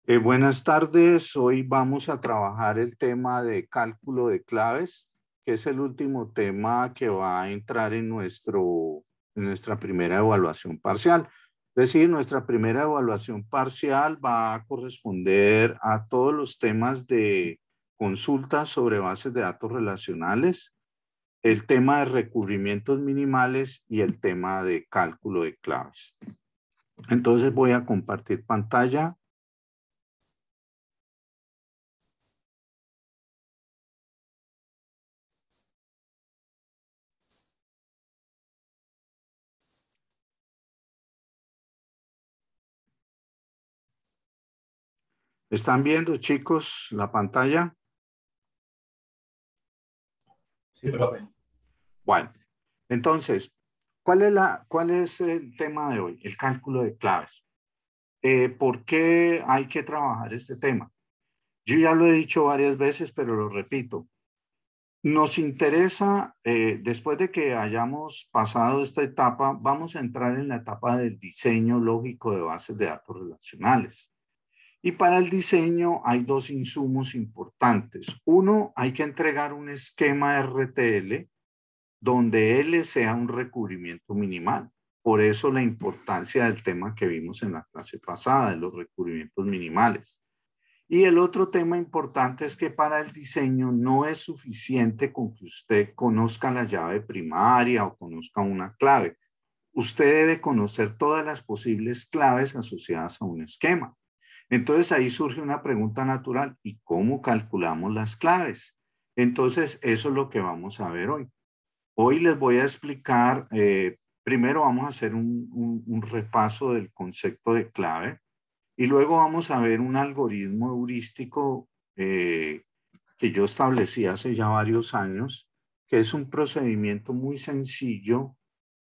Buenas tardes, hoy vamos a trabajar el tema de cálculo de claves, que es el último tema que va a entrar en nuestra primera evaluación parcial. Es decir, nuestra primera evaluación parcial va a corresponder a todos los temas de consultas sobre bases de datos relacionales, el tema de recubrimientos minimales y el tema de cálculo de claves. Entonces voy a compartir pantalla. ¿Están viendo, chicos, la pantalla? Sí, profe. Bueno, entonces, ¿cuál es el tema de hoy? El cálculo de claves. ¿Por qué hay que trabajar este tema? Yo ya lo he dicho varias veces, pero lo repito. Nos interesa, después de que hayamos pasado esta etapa, vamos a entrar en la etapa del diseño lógico de bases de datos relacionales. Y para el diseño hay dos insumos importantes. Uno, hay que entregar un esquema RTL donde L sea un recubrimiento minimal. Por eso la importancia del tema que vimos en la clase pasada, de los recubrimientos minimales. Y el otro tema importante es que para el diseño no es suficiente con que usted conozca la llave primaria o conozca una clave. Usted debe conocer todas las posibles claves asociadas a un esquema. Entonces ahí surge una pregunta natural: ¿y cómo calculamos las claves? Entonces eso es lo que vamos a ver hoy. Hoy les voy a explicar, primero vamos a hacer un repaso del concepto de clave y luego vamos a ver un algoritmo heurístico que yo establecí hace ya varios años, que es un procedimiento muy sencillo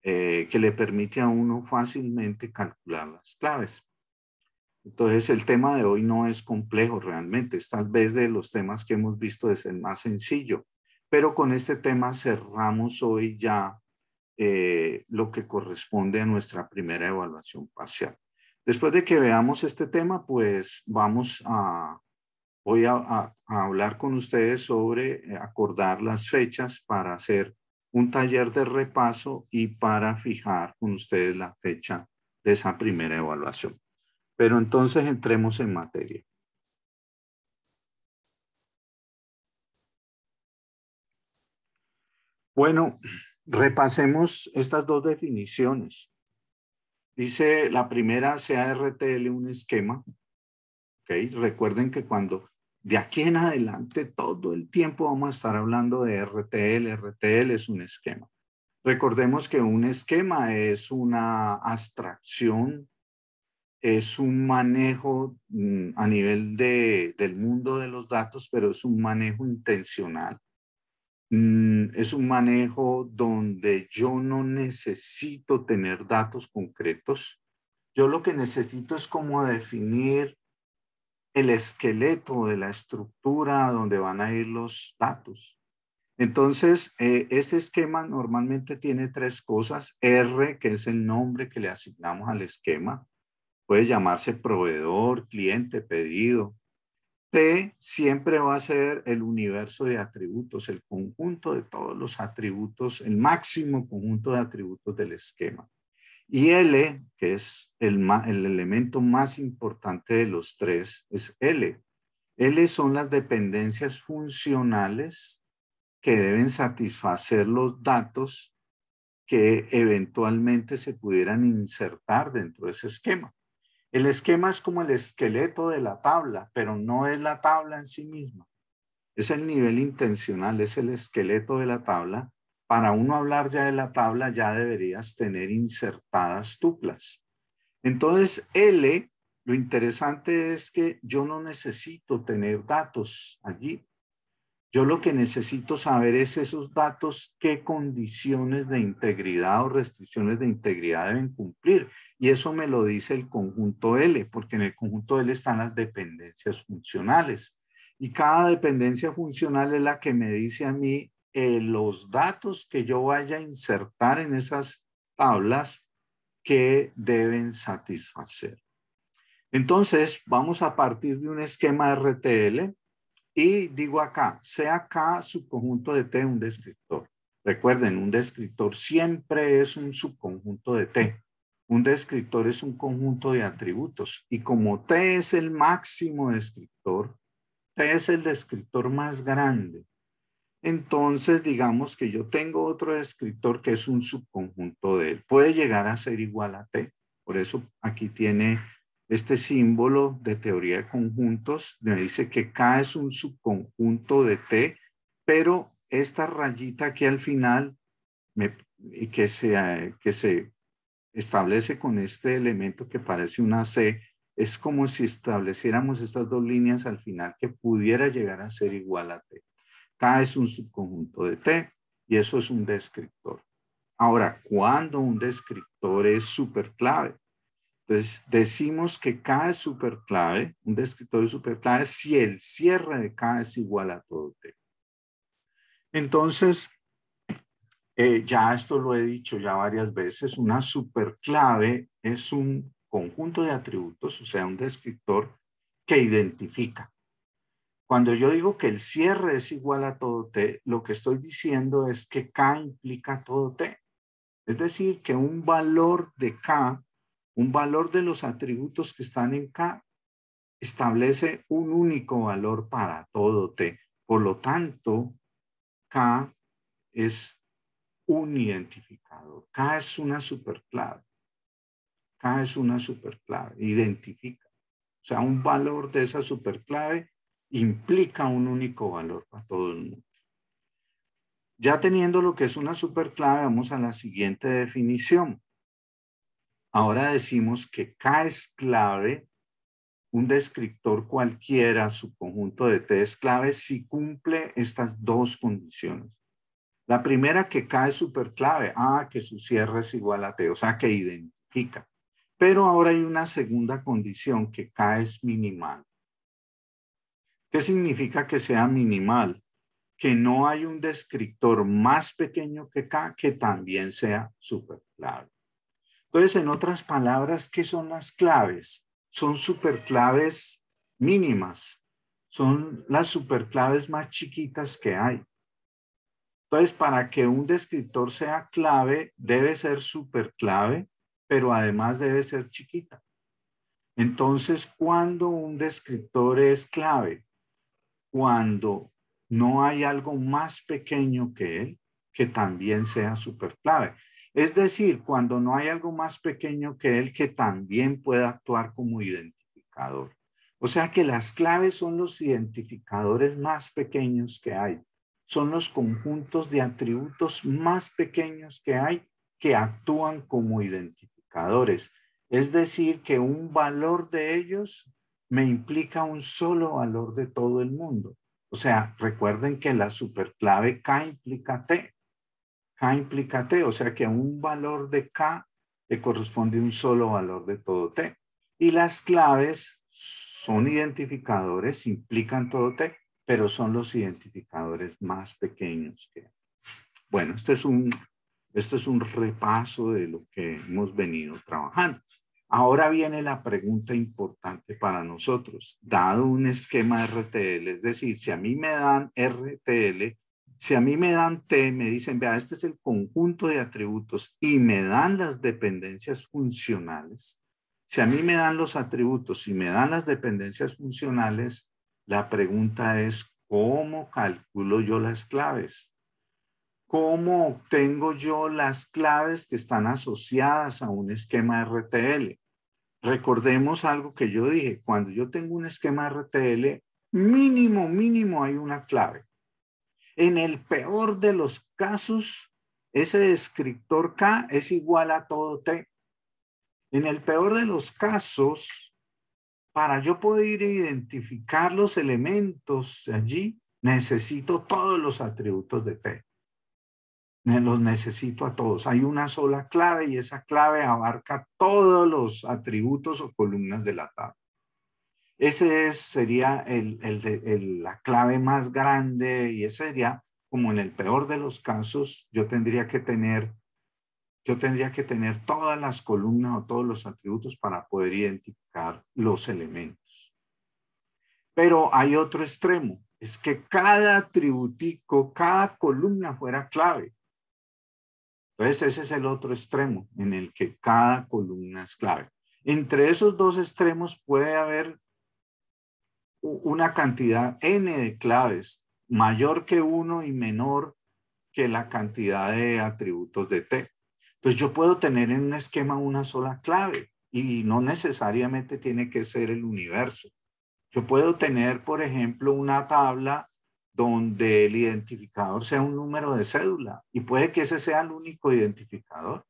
que le permite a uno fácilmente calcular las claves. Entonces el tema de hoy no es complejo realmente, es tal vez de los temas que hemos visto es el más sencillo, pero con este tema cerramos hoy ya lo que corresponde a nuestra primera evaluación parcial. Después de que veamos este tema, pues voy a hablar con ustedes sobre acordar las fechas para hacer un taller de repaso y para fijar con ustedes la fecha de esa primera evaluación. Pero entonces entremos en materia. Bueno, repasemos estas dos definiciones. Dice la primera, sea RTL un esquema. ¿Okay? Recuerden que cuando de aquí en adelante todo el tiempo vamos a estar hablando de RTL. RTL es un esquema. Recordemos que un esquema es una abstracción, es un manejo a nivel del mundo de los datos, pero es un manejo intencional. Es un manejo donde yo no necesito tener datos concretos. Yo lo que necesito es como definir el esqueleto de la estructura donde van a ir los datos. Entonces, este esquema normalmente tiene tres cosas. R, que es el nombre que le asignamos al esquema. Puede llamarse proveedor, cliente, pedido. T siempre va a ser el universo de atributos, el conjunto de todos los atributos, el máximo conjunto de atributos del esquema. Y L, que es el elemento más importante de los tres, es L. L son las dependencias funcionales que deben satisfacer los datos que eventualmente se pudieran insertar dentro de ese esquema. El esquema es como el esqueleto de la tabla, pero no es la tabla en sí misma. Es el nivel intencional, es el esqueleto de la tabla. Para uno hablar ya de la tabla, ya deberías tener insertadas tuplas. Entonces, L, lo interesante es que yo no necesito tener datos allí. Yo lo que necesito saber es esos datos, qué condiciones de integridad o restricciones de integridad deben cumplir. Y eso me lo dice el conjunto L, porque en el conjunto L están las dependencias funcionales. Y cada dependencia funcional es la que me dice a mí los datos que yo vaya a insertar en esas tablas que deben satisfacer. Entonces, vamos a partir de un esquema RTL y digo acá, sea K subconjunto de T un descriptor. Recuerden, un descriptor siempre es un subconjunto de T. Un descriptor es un conjunto de atributos y como T es el máximo descriptor, T es el descriptor más grande. Entonces, digamos que yo tengo otro descriptor que es un subconjunto de él. Puede llegar a ser igual a T. Por eso aquí tiene este símbolo de teoría de conjuntos. Me dice que K es un subconjunto de T, pero esta rayita aquí al final que se establece con este elemento que parece una C, es como si estableciéramos estas dos líneas al final que pudiera llegar a ser igual a T. K es un subconjunto de T y eso es un descriptor. Ahora, ¿cuándo un descriptor es superclave? Entonces, decimos que K es superclave, un descriptor es superclave si el cierre de K es igual a todo T. Entonces, ya esto lo he dicho ya varias veces, una superclave es un conjunto de atributos, o sea, un descriptor que identifica. Cuando yo digo que el cierre es igual a todo T, lo que estoy diciendo es que K implica todo T. Es decir, que un valor de K, un valor de los atributos que están en K, establece un único valor para todo T. Por lo tanto, K es un identificador. K es una superclave. K es una superclave. Identifica. O sea, un valor de esa superclave implica un único valor para todo el mundo. Ya teniendo lo que es una superclave, vamos a la siguiente definición. Ahora decimos que K es clave, un descriptor cualquiera, su conjunto de T es clave si cumple estas dos condiciones. La primera, que K es superclave, que su cierre es igual a T, o sea, que identifica. Pero ahora hay una segunda condición, que K es minimal. ¿Qué significa que sea minimal? Que no hay un descriptor más pequeño que K que también sea superclave. Entonces, en otras palabras, ¿qué son las claves? Son superclaves mínimas. Son las superclaves más chiquitas que hay. Entonces, para que un descriptor sea clave, debe ser superclave, pero además debe ser chiquita. Entonces, ¿cuándo un descriptor es clave? Cuando no hay algo más pequeño que él que también sea superclave. Es decir, cuando no hay algo más pequeño que él que también pueda actuar como identificador. O sea que las claves son los identificadores más pequeños que hay. Son los conjuntos de atributos más pequeños que hay que actúan como identificadores. Es decir, que un valor de ellos me implica un solo valor de todo el mundo. O sea, recuerden que la superclave K implica T. K implica T, o sea que a un valor de K le corresponde un solo valor de todo T. Y las claves son identificadores, implican todo T, pero son los identificadores más pequeños que hay. Bueno, este es un repaso de lo que hemos venido trabajando. Ahora viene la pregunta importante para nosotros. Dado un esquema RTL, es decir, si a mí me dan RTL, si a mí me dan T, me dicen, vea, este es el conjunto de atributos y me dan las dependencias funcionales. Si a mí me dan los atributos y me dan las dependencias funcionales, la pregunta es, ¿cómo calculo yo las claves? ¿Cómo obtengo yo las claves que están asociadas a un esquema RTL? Recordemos algo que yo dije, cuando yo tengo un esquema RTL, mínimo hay una clave. En el peor de los casos, ese descriptor K es igual a todo T. En el peor de los casos, para yo poder identificar los elementos allí, necesito todos los atributos de T. Los necesito a todos. Hay una sola clave y esa clave abarca todos los atributos o columnas de la tabla. Ese sería la clave más grande y ese sería como en el peor de los casos yo tendría que yo tendría que tener todas las columnas o todos los atributos para poder identificar los elementos. Pero hay otro extremo, es que cada atributico, cada columna fuera clave. Entonces ese es el otro extremo en el que cada columna es clave. Entre esos dos extremos puede haber una cantidad n de claves, mayor que 1 y menor que la cantidad de atributos de T. Entonces yo puedo tener en un esquema una sola clave y no necesariamente tiene que ser el universo. Yo puedo tener, por ejemplo, una tabla donde el identificador sea un número de cédula y puede que ese sea el único identificador.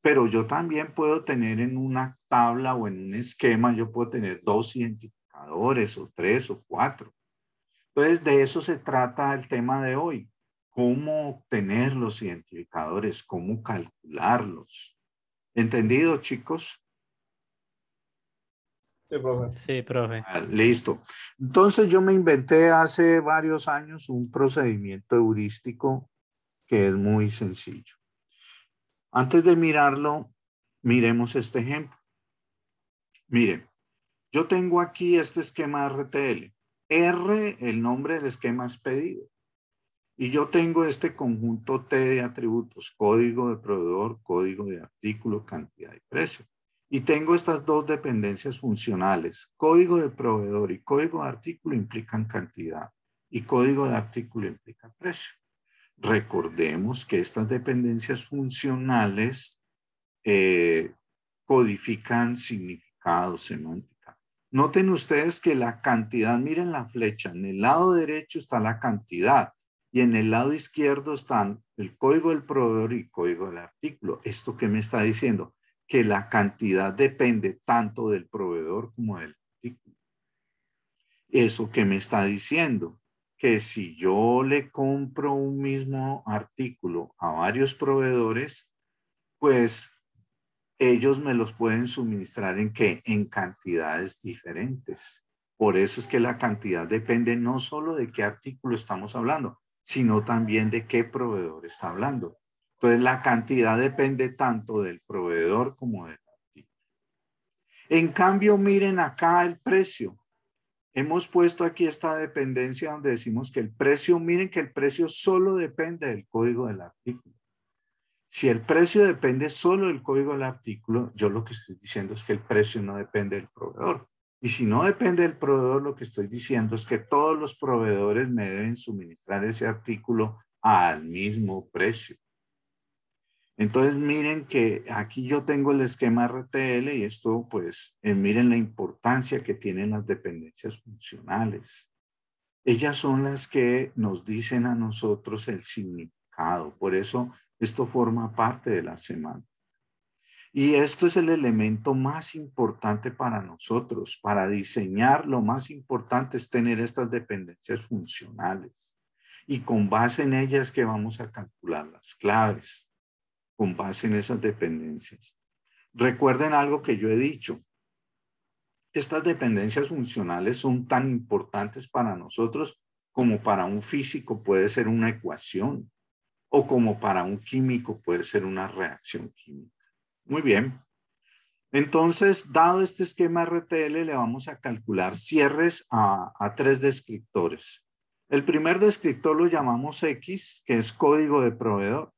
Pero yo también puedo tener en una tabla o en un esquema, yo puedo tener 2 identificadores o 3 o 4. Entonces, de eso se trata el tema de hoy. Cómo obtener los identificadores, cómo calcularlos. ¿Entendido, chicos? Sí, profe. Sí, profe. Listo. Entonces, yo me inventé hace varios años un procedimiento heurístico que es muy sencillo. Antes de mirarlo, miremos este ejemplo. Miren, yo tengo aquí este esquema RTL. R, el nombre del esquema es pedido. Y yo tengo este conjunto T de atributos, código de proveedor, código de artículo, cantidad y precio. Y tengo estas dos dependencias funcionales. Código de proveedor y código de artículo implican cantidad y código de artículo implica precio. Recordemos que estas dependencias funcionales codifican significado, semántica. Noten ustedes que la cantidad, miren la flecha, en el lado derecho está la cantidad y en el lado izquierdo están el código del proveedor y código del artículo. ¿Esto qué me está diciendo? Que la cantidad depende tanto del proveedor como del artículo. ¿Eso qué me está diciendo? Que si yo le compro un mismo artículo a varios proveedores, pues ellos me los pueden suministrar ¿en qué? En cantidades diferentes. Por eso es que la cantidad depende no solo de qué artículo estamos hablando, sino también de qué proveedor está hablando. Entonces la cantidad depende tanto del proveedor como del artículo. En cambio, miren acá el precio. Hemos puesto aquí esta dependencia donde decimos que el precio, miren que el precio solo depende del código del artículo. Si el precio depende solo del código del artículo, yo lo que estoy diciendo es que el precio no depende del proveedor. Y si no depende del proveedor, lo que estoy diciendo es que todos los proveedores me deben suministrar ese artículo al mismo precio. Entonces miren que aquí yo tengo el esquema RTL y esto pues miren la importancia que tienen las dependencias funcionales. Ellas son las que nos dicen a nosotros el significado. Por eso esto forma parte de la semántica. Y esto es el elemento más importante para nosotros. Para diseñar, lo más importante es tener estas dependencias funcionales. Y con base en ellas que vamos a calcular las claves, con base en esas dependencias. Recuerden algo que yo he dicho. Estas dependencias funcionales son tan importantes para nosotros como para un físico puede ser una ecuación o como para un químico puede ser una reacción química. Muy bien. Entonces, dado este esquema RTL, le vamos a calcular cierres a 3 descriptores. El primer descriptor lo llamamos X, que es código de proveedor.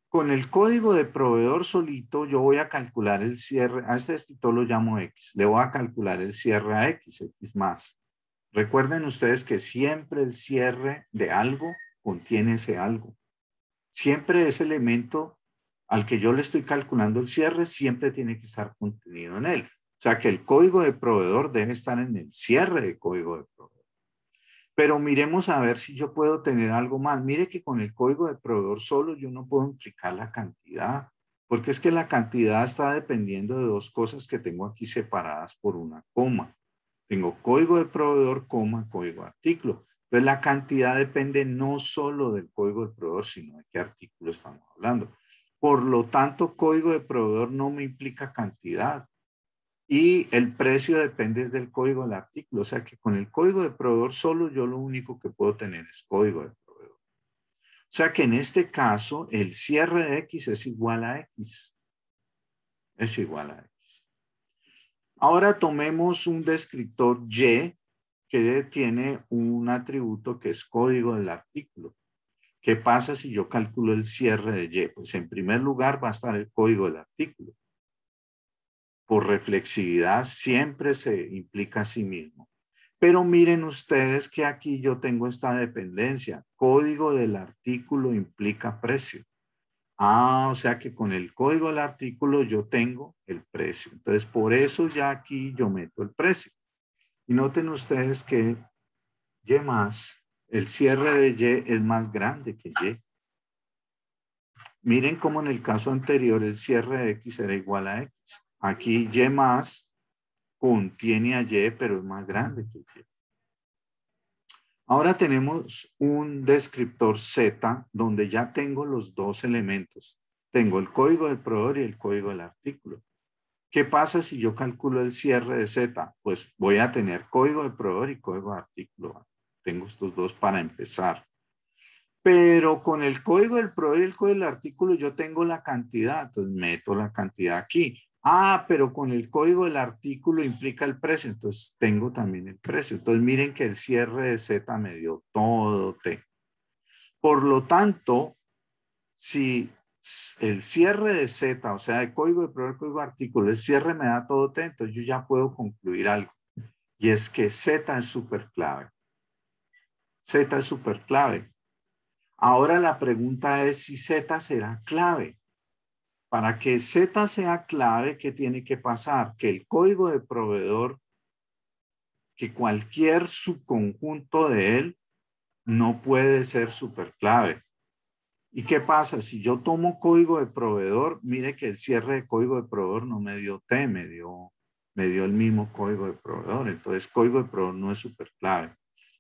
Con el código de proveedor solito, yo voy a calcular el cierre. A este descriptor lo llamo X. Le voy a calcular el cierre a X, X más. Recuerden ustedes que siempre el cierre de algo contiene ese algo. Siempre ese elemento al que yo le estoy calculando el cierre, siempre tiene que estar contenido en él. O sea que el código de proveedor debe estar en el cierre de código de proveedor. Pero miremos a ver si yo puedo tener algo más. Mire que con el código de proveedor solo yo no puedo implicar la cantidad, porque es que la cantidad está dependiendo de dos cosas que tengo aquí separadas por una coma. Tengo código de proveedor, coma, código de artículo. Entonces la cantidad depende no solo del código de proveedor, sino de qué artículo estamos hablando. Por lo tanto, código de proveedor no me implica cantidad. Y el precio depende del código del artículo. O sea que con el código de proveedor solo yo lo único que puedo tener es código de proveedor. O sea que en este caso el cierre de X es igual a X. Es igual a X. Ahora tomemos un descriptor Y que tiene un atributo que es código del artículo. ¿Qué pasa si yo calculo el cierre de Y? Pues en primer lugar va a estar el código del artículo. Por reflexividad siempre se implica a sí mismo. Pero miren ustedes que aquí yo tengo esta dependencia. Código del artículo implica precio. O sea que con el código del artículo yo tengo el precio. Entonces, por eso ya aquí yo meto el precio. Y noten ustedes que Y más, el cierre de Y es más grande que Y. Miren cómo en el caso anterior el cierre de X era igual a X. Aquí Y más contiene a Y, pero es más grande que Y. Ahora tenemos un descriptor Z donde ya tengo los dos elementos. Tengo el código del proveedor y el código del artículo. ¿Qué pasa si yo calculo el cierre de Z? Pues voy a tener código del proveedor y código de artículo. Tengo estos dos para empezar. Pero con el código del proveedor y el código del artículo yo tengo la cantidad, entonces meto la cantidad aquí. Pero con el código del artículo implica el precio, entonces tengo también el precio. Entonces miren que el cierre de Z me dio todo T. Por lo tanto, si el cierre de Z, o sea, el código de proveedor, el código de artículo, el cierre me da todo T, entonces yo ya puedo concluir algo. Y es que Z es súper clave. Z es súper clave. Ahora la pregunta es si Z será clave. Para que Z sea clave, ¿qué tiene que pasar? Que el código de proveedor, que cualquier subconjunto de él no puede ser superclave. ¿Y qué pasa? Si yo tomo código de proveedor, mire que el cierre de código de proveedor no me dio T, me dio el mismo código de proveedor. Entonces, código de proveedor no es superclave.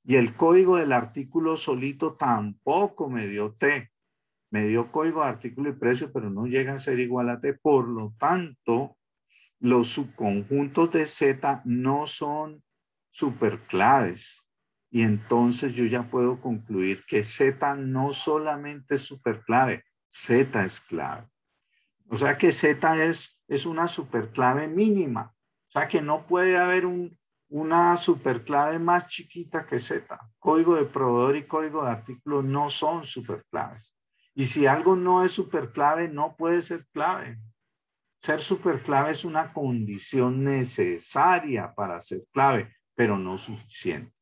Y el código del artículo solito tampoco me dio T. Me dio código de artículo y precio, pero no llega a ser igual a T. Por lo tanto, los subconjuntos de Z no son superclaves. Y entonces yo ya puedo concluir que Z no solamente es superclave, Z es clave. O sea que Z es una superclave mínima. O sea que no puede haber una superclave más chiquita que Z. Código de proveedor y código de artículo no son superclaves. Y si algo no es superclave, no puede ser clave. Ser superclave es una condición necesaria para ser clave, pero no suficiente.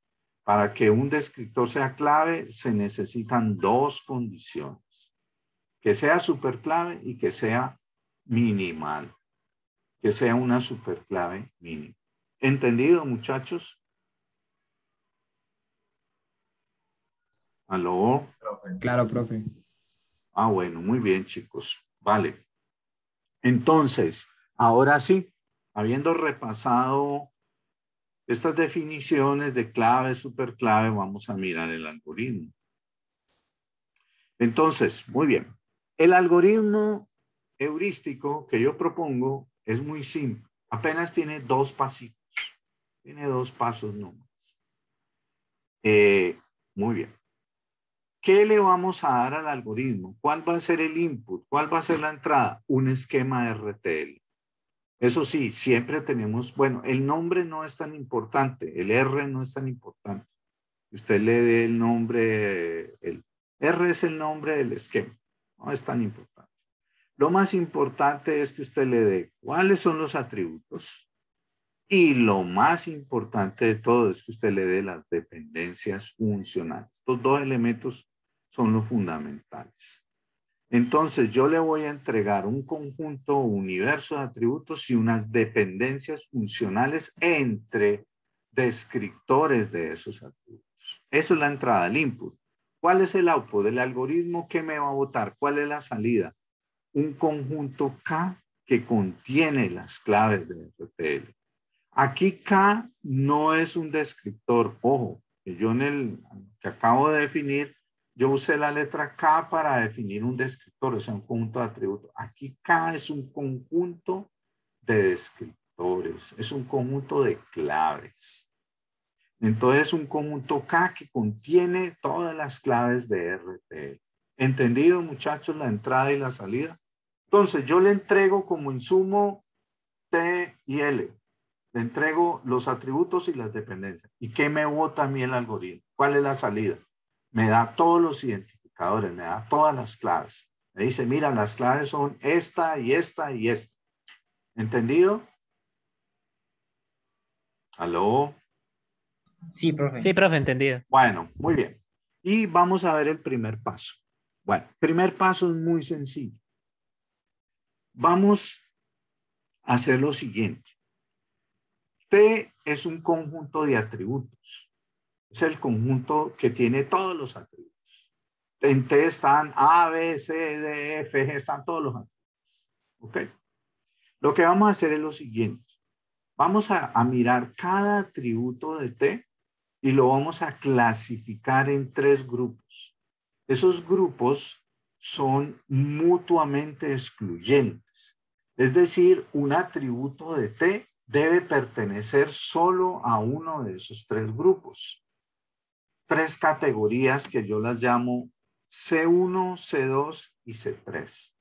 Para que un descriptor sea clave, se necesitan dos condiciones. Que sea superclave y que sea minimal. Que sea una superclave mínima. ¿Entendido, muchachos? ¿Aló? Claro, profe. Bueno, muy bien, chicos. Vale. Entonces, ahora sí, habiendo repasado estas definiciones de clave, superclave, vamos a mirar el algoritmo. Entonces, muy bien. El algoritmo heurístico que yo propongo es muy simple. Apenas tiene dos pasitos. Tiene dos pasos nomás. Muy bien. ¿Qué le vamos a dar al algoritmo? ¿Cuál va a ser el input? ¿Cuál va a ser la entrada? Un esquema RTL. Eso sí, siempre tenemos, bueno, el nombre no es tan importante, el R no es tan importante. Usted le dé el nombre, el R es el nombre del esquema, no es tan importante. Lo más importante es que usted le dé cuáles son los atributos y lo más importante de todo es que usted le dé las dependencias funcionales. Estos dos elementos son los fundamentales. Entonces yo le voy a entregar un conjunto universo de atributos y unas dependencias funcionales entre descriptores de esos atributos. Eso es la entrada, el input. ¿Cuál es el output? El algoritmo que me va a botar. ¿Cuál es la salida? Un conjunto K que contiene las claves de RTL. Aquí K no es un descriptor. Ojo, que yo en el que acabo de definir, yo usé la letra K para definir un descriptor, o sea, un conjunto de atributos. Aquí K es un conjunto de descriptores, es un conjunto de claves. Entonces, un conjunto K que contiene todas las claves de RTL. ¿Entendido, muchachos, la entrada y la salida? Entonces, yo le entrego como insumo T y L. Le entrego los atributos y las dependencias. ¿Y qué me bota a mí el algoritmo? ¿Cuál es la salida? Me da todos los identificadores, me da todas las claves. Me dice, mira, las claves son esta y esta y esta. ¿Entendido? ¿Aló? Sí, profe. Sí, profe, entendido. Bueno, muy bien. Y vamos a ver el primer paso. Bueno, primer paso es muy sencillo. Vamos a hacer lo siguiente. T es un conjunto de atributos. Es el conjunto que tiene todos los atributos. En T están A, B, C, D, F, G, están todos los atributos. ¿Ok? Lo que vamos a hacer es lo siguiente. Vamos a mirar cada atributo de T y lo vamos a clasificar en 3 grupos. Esos grupos son mutuamente excluyentes. Es decir, un atributo de T debe pertenecer solo a uno de esos 3 grupos. 3 categorías que yo las llamo C1, C2 y C3.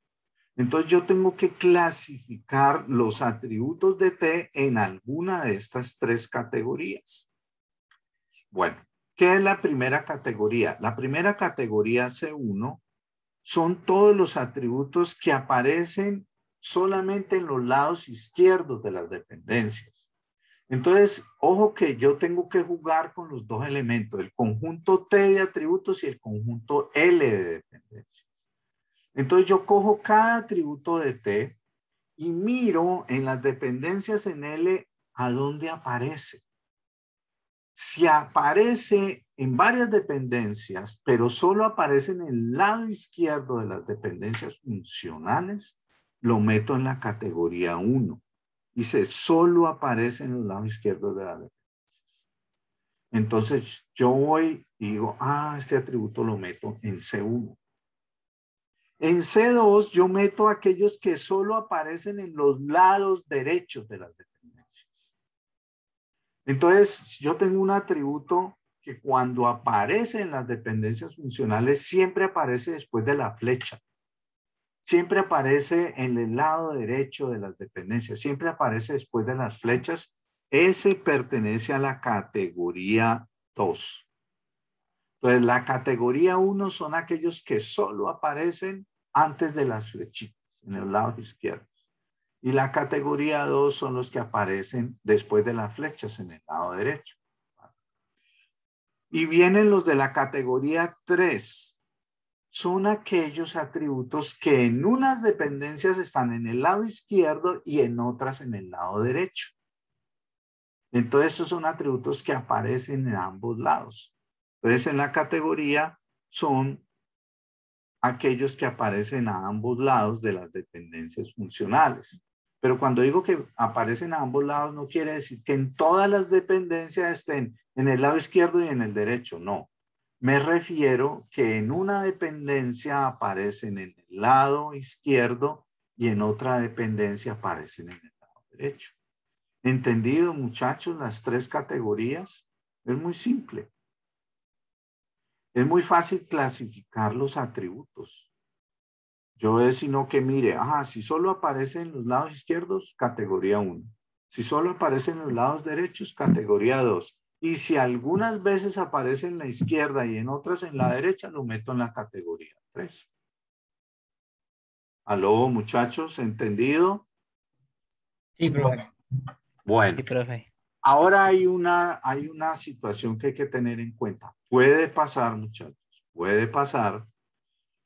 Entonces yo tengo que clasificar los atributos de T en alguna de estas 3 categorías. Bueno, ¿qué es la primera categoría? La primera categoría C1 son todos los atributos que aparecen solamente en los lados izquierdos de las dependencias. Entonces, ojo que yo tengo que jugar con los 2 elementos, el conjunto T de atributos y el conjunto L de dependencias. Entonces yo cojo cada atributo de T y miro en las dependencias en L a dónde aparece. Si aparece en varias dependencias, pero solo aparece en el lado izquierdo de las dependencias funcionales, lo meto en la categoría 1. Dice, solo aparece en los lados izquierdos de las dependencias. Entonces yo voy y digo, este atributo lo meto en C1. En C2 yo meto aquellos que solo aparecen en los lados derechos de las dependencias. Entonces, yo tengo un atributo que cuando aparece en las dependencias funcionales siempre aparece después de la flecha. Siempre aparece en el lado derecho de las dependencias. Siempre aparece después de las flechas. Ese pertenece a la categoría 2. Entonces, la categoría 1 son aquellos que solo aparecen antes de las flechitas, en el lado izquierdo. Y la categoría 2 son los que aparecen después de las flechas, en el lado derecho. Y vienen los de la categoría 3. Son aquellos atributos que en unas dependencias están en el lado izquierdo y en otras en el lado derecho. Entonces, esos son atributos que aparecen en ambos lados. Entonces, en la categoría son aquellos que aparecen a ambos lados de las dependencias funcionales. Pero cuando digo que aparecen a ambos lados, no quiere decir que en todas las dependencias estén en el lado izquierdo y en el derecho, no. Me refiero que en una dependencia aparecen en el lado izquierdo y en otra dependencia aparecen en el lado derecho. ¿Entendido, muchachos, las 3 categorías? Es muy simple. Es muy fácil clasificar los atributos. Yo es sino que mire, si solo aparece en los lados izquierdos, categoría 1. Si solo aparece en los lados derechos, categoría 2. Y si algunas veces aparece en la izquierda y en otras en la derecha, lo meto en la categoría 3. ¿Aló, muchachos? ¿Entendido? Sí, profe. Bueno, Sí, profe. ahora hay una situación que hay que tener en cuenta. Puede pasar, muchachos, puede pasar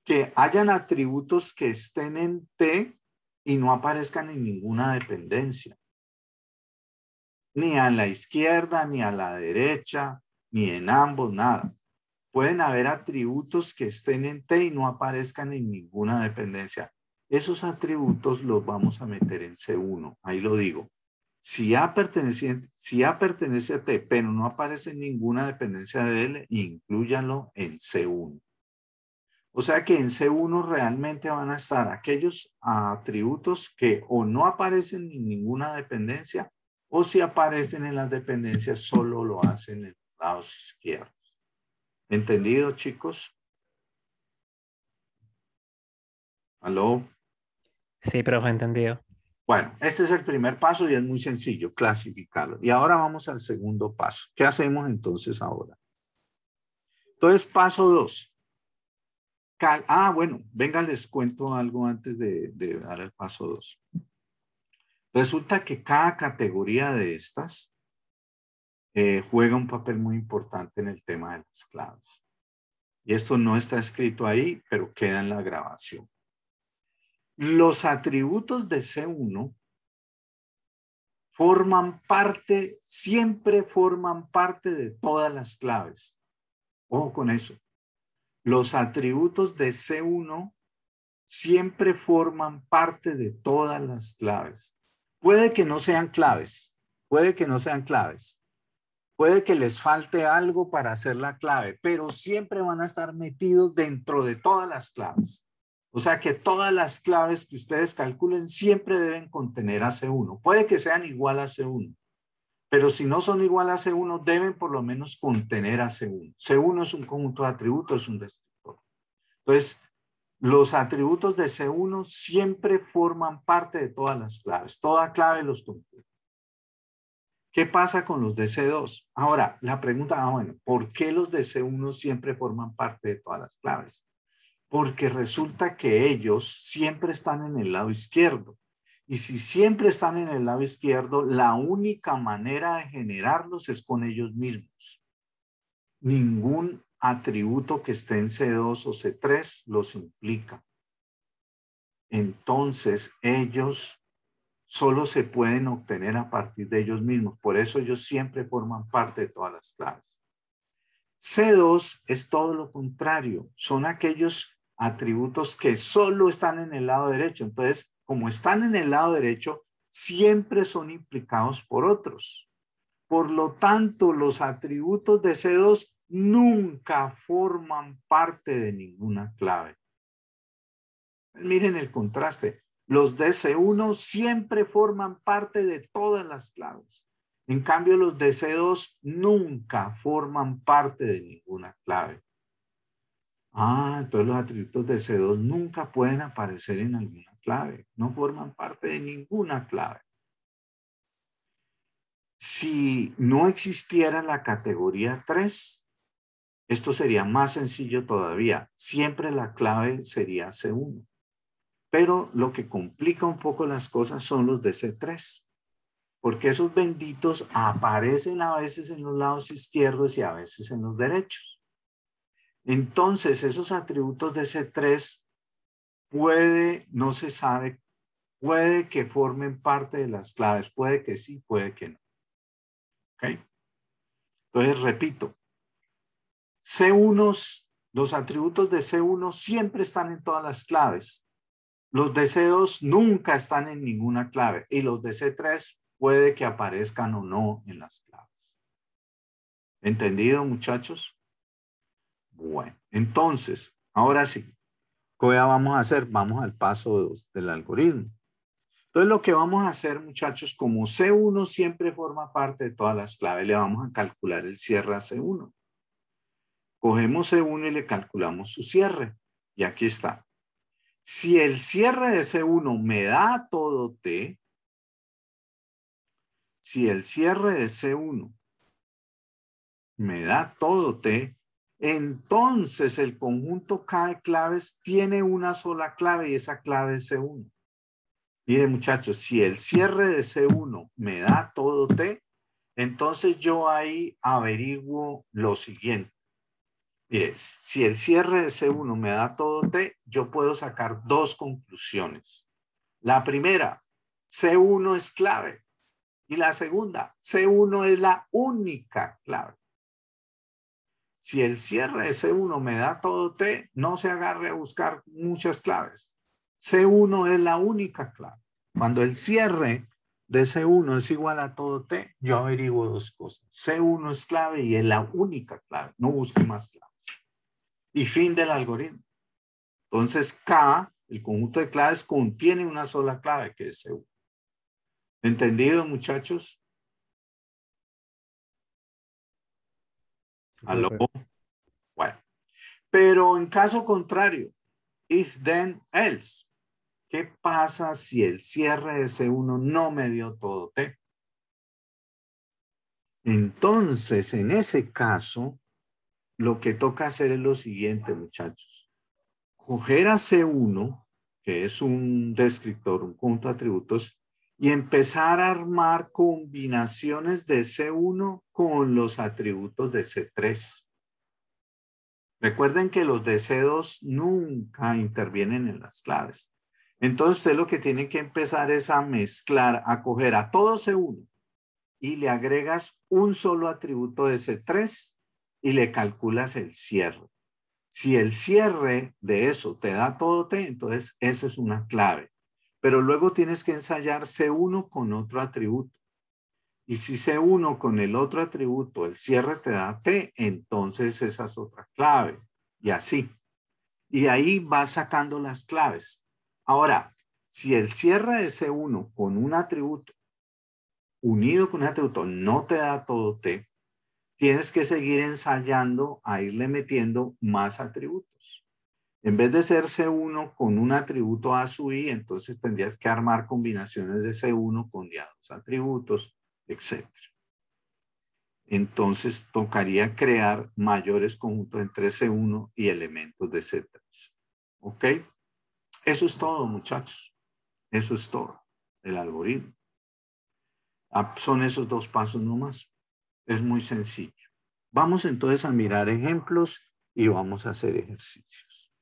que hayan atributos que estén en T y no aparezcan en ninguna dependencia. Ni a la izquierda, ni a la derecha, ni en ambos, nada. Pueden haber atributos que estén en T y no aparezcan en ninguna dependencia. Esos atributos los vamos a meter en C1. Ahí lo digo. Si A pertenece a T, pero no aparece en ninguna dependencia de L, inclúyanlo en C1. O sea que en C1 realmente van a estar aquellos atributos que o no aparecen en ninguna dependencia o si aparecen en las dependencias solo lo hacen en los lados izquierdos. ¿Entendido, chicos? ¿Aló? Sí, profe, entendido. Bueno, este es el primer paso y es muy sencillo, clasificarlo. Y ahora vamos al segundo paso. ¿Qué hacemos entonces ahora? Entonces, paso 2. Bueno, venga, les cuento algo antes de dar el paso 2. Resulta que cada categoría de estas juega un papel muy importante en el tema de las claves. Y esto no está escrito ahí, pero queda en la grabación. Los atributos de C1 siempre forman parte de todas las claves. Ojo con eso. Los atributos de C1 siempre forman parte de todas las claves. Puede que no sean claves, puede que no sean claves, puede que les falte algo para hacer la clave, pero siempre van a estar metidos dentro de todas las claves. O sea que todas las claves que ustedes calculen siempre deben contener a C1. Puede que sean igual a C1, pero si no son igual a C1, deben por lo menos contener a C1. C1 es un conjunto de atributos, es un descriptor. Entonces, los atributos de C1 siempre forman parte de todas las claves. Toda clave los contiene. ¿Qué pasa con los de C2? Ahora, la pregunta, bueno, ¿por qué los de C1 siempre forman parte de todas las claves? Porque resulta que ellos siempre están en el lado izquierdo. Y si siempre están en el lado izquierdo, la única manera de generarlos es con ellos mismos. Ningún atributo que esté en C2 o C3 los implica. Entonces, ellos solo se pueden obtener a partir de ellos mismos. Por eso ellos siempre forman parte de todas las claves. C2 es todo lo contrario. Son aquellos atributos que solo están en el lado derecho. Entonces, como están en el lado derecho, siempre son implicados por otros. Por lo tanto, los atributos de C2 nunca forman parte de ninguna clave. Miren el contraste. Los de C1 siempre forman parte de todas las claves. En cambio, los de C2 nunca forman parte de ninguna clave. Entonces los atributos de C2 nunca pueden aparecer en alguna clave. No forman parte de ninguna clave. Si no existiera la categoría 3, esto sería más sencillo todavía. Siempre la clave sería C1. Pero lo que complica un poco las cosas son los de C3. Porque esos benditos aparecen a veces en los lados izquierdos y a veces en los derechos. Entonces, esos atributos de C3 no se sabe, puede que formen parte de las claves, puede que sí, puede que no. ¿Ok? Entonces, repito, los atributos de C1 siempre están en todas las claves. Los de C2 nunca están en ninguna clave y los de C3 puede que aparezcan o no en las claves. ¿Entendido, muchachos? Bueno, entonces, ahora sí, ¿qué vamos a hacer? Vamos al paso 2 del algoritmo. Entonces, lo que vamos a hacer, muchachos, como C1 siempre forma parte de todas las claves, le vamos a calcular el cierre a C1. Cogemos C1 y le calculamos su cierre. Y aquí está. Si el cierre de C1 me da todo T, si el cierre de C1 me da todo T, entonces el conjunto K de claves tiene una sola clave y esa clave es C1. Miren, muchachos, si el cierre de C1 me da todo T, entonces yo ahí averiguo lo siguiente. Mire, si el cierre de C1 me da todo T, yo puedo sacar dos conclusiones. La primera, C1 es clave. Y la segunda, C1 es la única clave. Si el cierre de C1 me da todo T, no se agarre a buscar muchas claves. C1 es la única clave. Cuando el cierre de C1 es igual a todo T, yo averiguo dos cosas. C1 es clave y es la única clave. No busque más claves. Y fin del algoritmo. Entonces, K, el conjunto de claves, contiene una sola clave, que es C1. ¿Entendido, muchachos? ¿Aló? Bueno. Pero en caso contrario, if then else. ¿Qué pasa si el cierre de C1 no me dio todo T? Entonces, en ese caso, lo que toca hacer es lo siguiente, muchachos. Coger a C1, que es un descriptor, un conjunto de atributos, y empezar a armar combinaciones de C1 con los atributos de C3. Recuerden que los de C2 nunca intervienen en las claves. Entonces, usted lo que tiene que empezar es a mezclar, a coger a todo C1 y le agregas un solo atributo de C3 y le calculas el cierre. Si el cierre de eso te da todo T, entonces esa es una clave. Pero luego tienes que ensayar C1 con otro atributo. Y si C1 con el otro atributo, el cierre te da T, entonces esa es otra clave. Y así. Y ahí vas sacando las claves. Ahora, si el cierre de C1 con un atributo unido con un atributo no te da todo T, tienes que seguir ensayando a irle metiendo más atributos. En vez de ser C1 con un atributo A sub I, entonces tendrías que armar combinaciones de C1 con ya dos atributos, etc. Entonces tocaría crear mayores conjuntos entre C1 y elementos de C3. ¿Ok? Eso es todo, muchachos. Eso es todo. El algoritmo. Son esos dos pasos nomás. Es muy sencillo. Vamos entonces a mirar ejemplos y vamos a hacer ejercicios.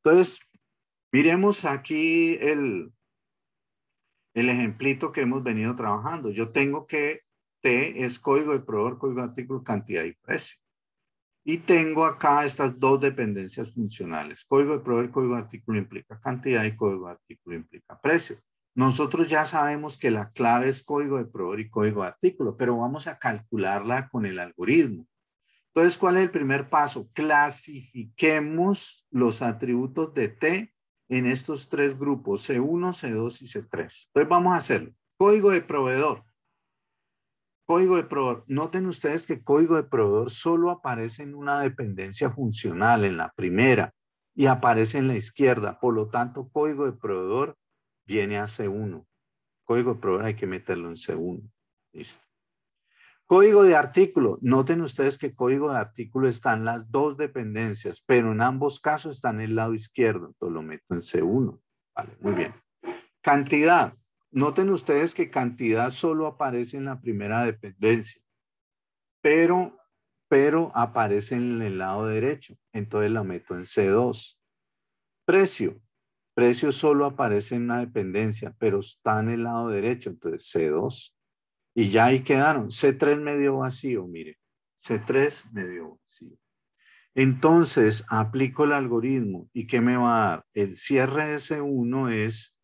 Entonces, miremos aquí el ejemplito que hemos venido trabajando. Yo tengo que T es código de proveedor, código de artículo, cantidad y precio. Y tengo acá estas dos dependencias funcionales. Código de proveedor, código de artículo implica cantidad y código de artículo implica precio. Nosotros ya sabemos que la clave es código de proveedor y código de artículo, pero vamos a calcularla con el algoritmo. Entonces, ¿cuál es el primer paso? Clasifiquemos los atributos de T en estos tres grupos, C1, C2 y C3. Entonces, vamos a hacerlo. Código de proveedor. Código de proveedor. Noten ustedes que código de proveedor solo aparece en una dependencia funcional, en la primera, y aparece en la izquierda. Por lo tanto, código de proveedor viene a C1. Código de proveedor hay que meterlo en C1. Listo. Código de artículo. Noten ustedes que código de artículo está en las dos dependencias, pero en ambos casos está en el lado izquierdo. Entonces lo meto en C1. Vale, muy bien. Cantidad. Noten ustedes que cantidad solo aparece en la primera dependencia, pero aparece en el lado derecho. Entonces la meto en C2. Precio. Precio solo aparece en una dependencia, pero está en el lado derecho. Entonces C2. Y ya ahí quedaron. C3 medio vacío, mire. C3 medio vacío. Entonces, aplico el algoritmo. ¿Y qué me va a dar? El cierre de C1 es,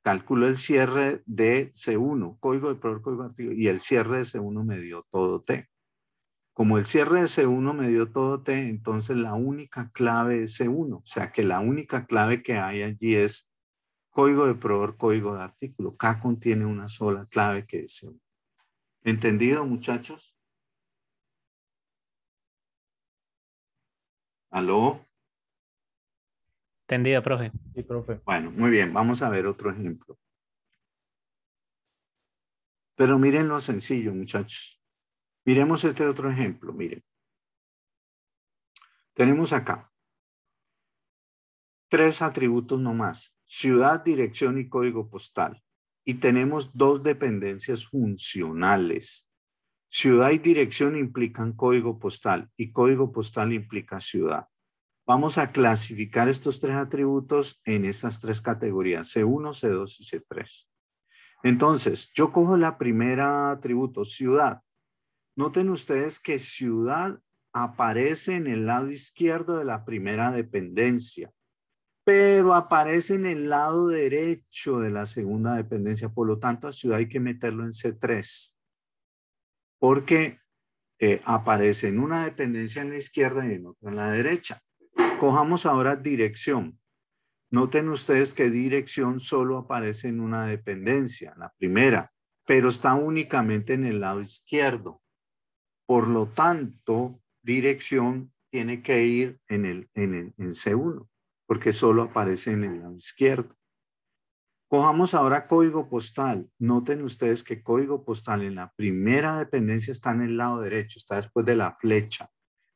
calculo el cierre de C1, código de proveedor, código de artículo, y el cierre de C1 me dio todo T. Como el cierre de C1 me dio todo T, entonces la única clave es C1. O sea que la única clave que hay allí es código de proveedor, código de artículo. K contiene una sola clave que es C1. ¿Entendido, muchachos? ¿Aló? Entendido, profe. Sí, profe. Bueno, muy bien. Vamos a ver otro ejemplo. Pero miren lo sencillo, muchachos. Miremos este otro ejemplo. Miren. Tenemos acá 3 atributos nomás. Ciudad, dirección y código postal. Y tenemos 2 dependencias funcionales. Ciudad y dirección implican código postal y código postal implica ciudad. Vamos a clasificar estos 3 atributos en estas 3 categorías, C1, C2 y C3. Entonces, yo cojo la primera atributo, ciudad. Noten ustedes que ciudad aparece en el lado izquierdo de la primera dependencia, pero aparece en el lado derecho de la segunda dependencia. Por lo tanto, a ciudad hay que meterlo en C3, porque aparece en una dependencia en la izquierda y en otra en la derecha. Cojamos ahora dirección. Noten ustedes que dirección solo aparece en una dependencia, la primera, pero está únicamente en el lado izquierdo. Por lo tanto, dirección tiene que ir en C1. porque solo aparece en el lado izquierdo. Cojamos ahora código postal. Noten ustedes que código postal en la primera dependencia está en el lado derecho, está después de la flecha,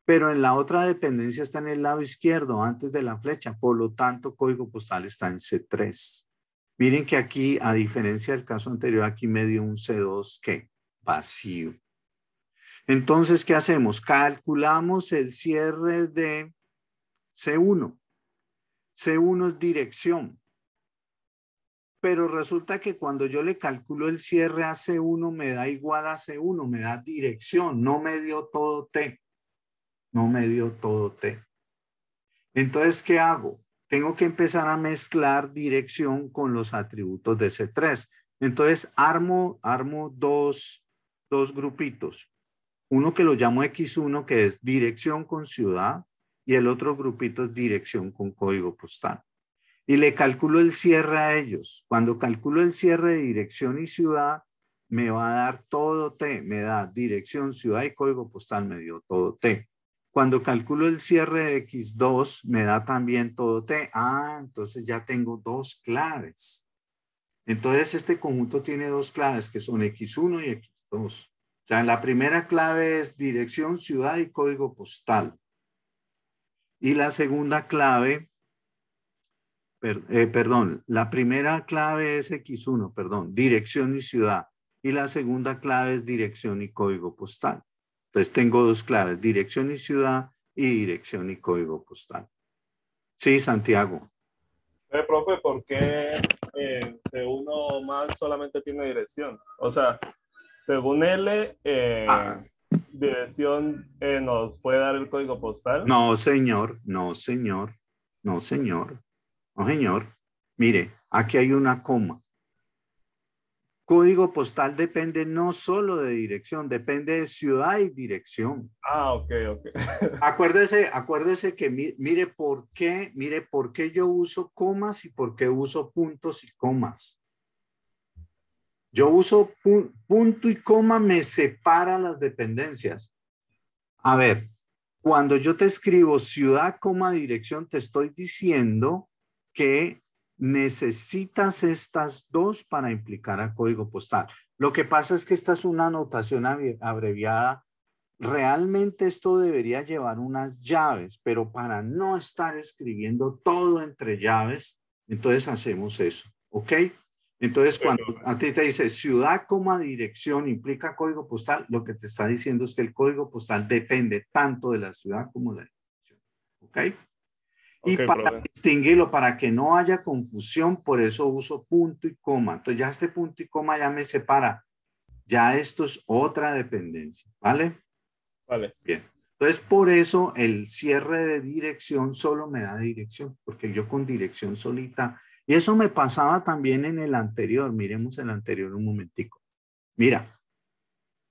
pero en la otra dependencia está en el lado izquierdo, antes de la flecha. Por lo tanto, código postal está en C3. Miren que aquí, a diferencia del caso anterior, aquí me dio un C2 ¿qué? Vacío. Entonces, ¿qué hacemos? Calculamos el cierre de C1. C1 es dirección. Pero resulta que cuando yo le calculo el cierre a C1 me da igual a C1, me da dirección, no me dio todo T. No me dio todo T. Entonces, ¿qué hago? Tengo que empezar a mezclar dirección con los atributos de C3. Entonces, armo dos grupitos. Uno que lo llamo X1, que es dirección con ciudad, y el otro grupito es dirección con código postal. Y le calculo el cierre a ellos. Cuando calculo el cierre de dirección y ciudad, me va a dar todo T. Me da dirección, ciudad y código postal, me dio todo T. Cuando calculo el cierre de X2, me da también todo T. Ah, entonces ya tengo dos claves. Entonces este conjunto tiene dos claves que son X1 y X2. O sea, la primera clave es dirección, ciudad y código postal. Y la segunda clave... perdón, la primera clave es X1, perdón, dirección y ciudad. Y la segunda clave es dirección y código postal. Entonces tengo dos claves, dirección y ciudad y dirección y código postal. Sí, Santiago. Profe, ¿por qué C1 más solamente tiene dirección? O sea, según L, dirección nos puede dar el código postal. No, señor, no, señor, no, señor. No, señor. Mire, aquí hay una coma. Código postal depende no solo de dirección, depende de ciudad y dirección. Ah, ok. Acuérdese que mire por qué yo uso comas y por qué uso puntos y comas. Yo uso punto y coma, me separa las dependencias. A ver, cuando yo te escribo ciudad, coma, dirección, te estoy diciendo que necesitas estas dos para implicar al código postal. Lo que pasa es que esta es una notación abreviada. Realmente esto debería llevar unas llaves, pero para no estar escribiendo todo entre llaves, entonces hacemos eso, ¿ok? Entonces, cuando a ti te dice ciudad, dirección implica código postal, lo que te está diciendo es que el código postal depende tanto de la ciudad como de la dirección, ¿ok? Y para distinguirlo, para que no haya confusión, por eso uso punto y coma. Entonces ya este punto y coma ya me separa. Ya esto es otra dependencia, ¿vale? Vale. Bien. Entonces, por eso el cierre de dirección solo me da dirección, porque yo con dirección solita, y eso me pasaba también en el anterior. Miremos el anterior un momentico. Mira,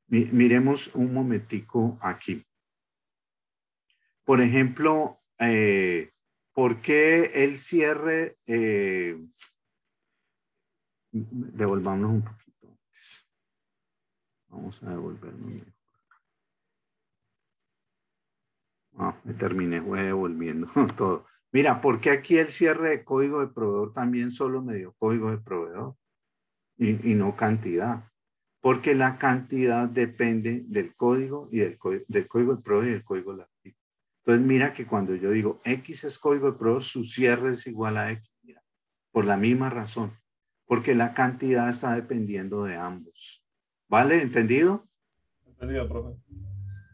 miremos un momentico aquí. Por ejemplo, ¿por qué el cierre? Devolvámonos un poquito antes. Vamos a devolvernos. Me terminé devolviendo todo. Mira, ¿por qué aquí el cierre de código de proveedor también solo me dio código de proveedor y no cantidad? Porque la cantidad depende del código y del código de proveedor y del código de artículo. Entonces, mira que cuando yo digo X es código de proveedor, su cierre es igual a X. Mira, por la misma razón. Porque la cantidad está dependiendo de ambos. ¿Vale? ¿Entendido? Entendido, profe.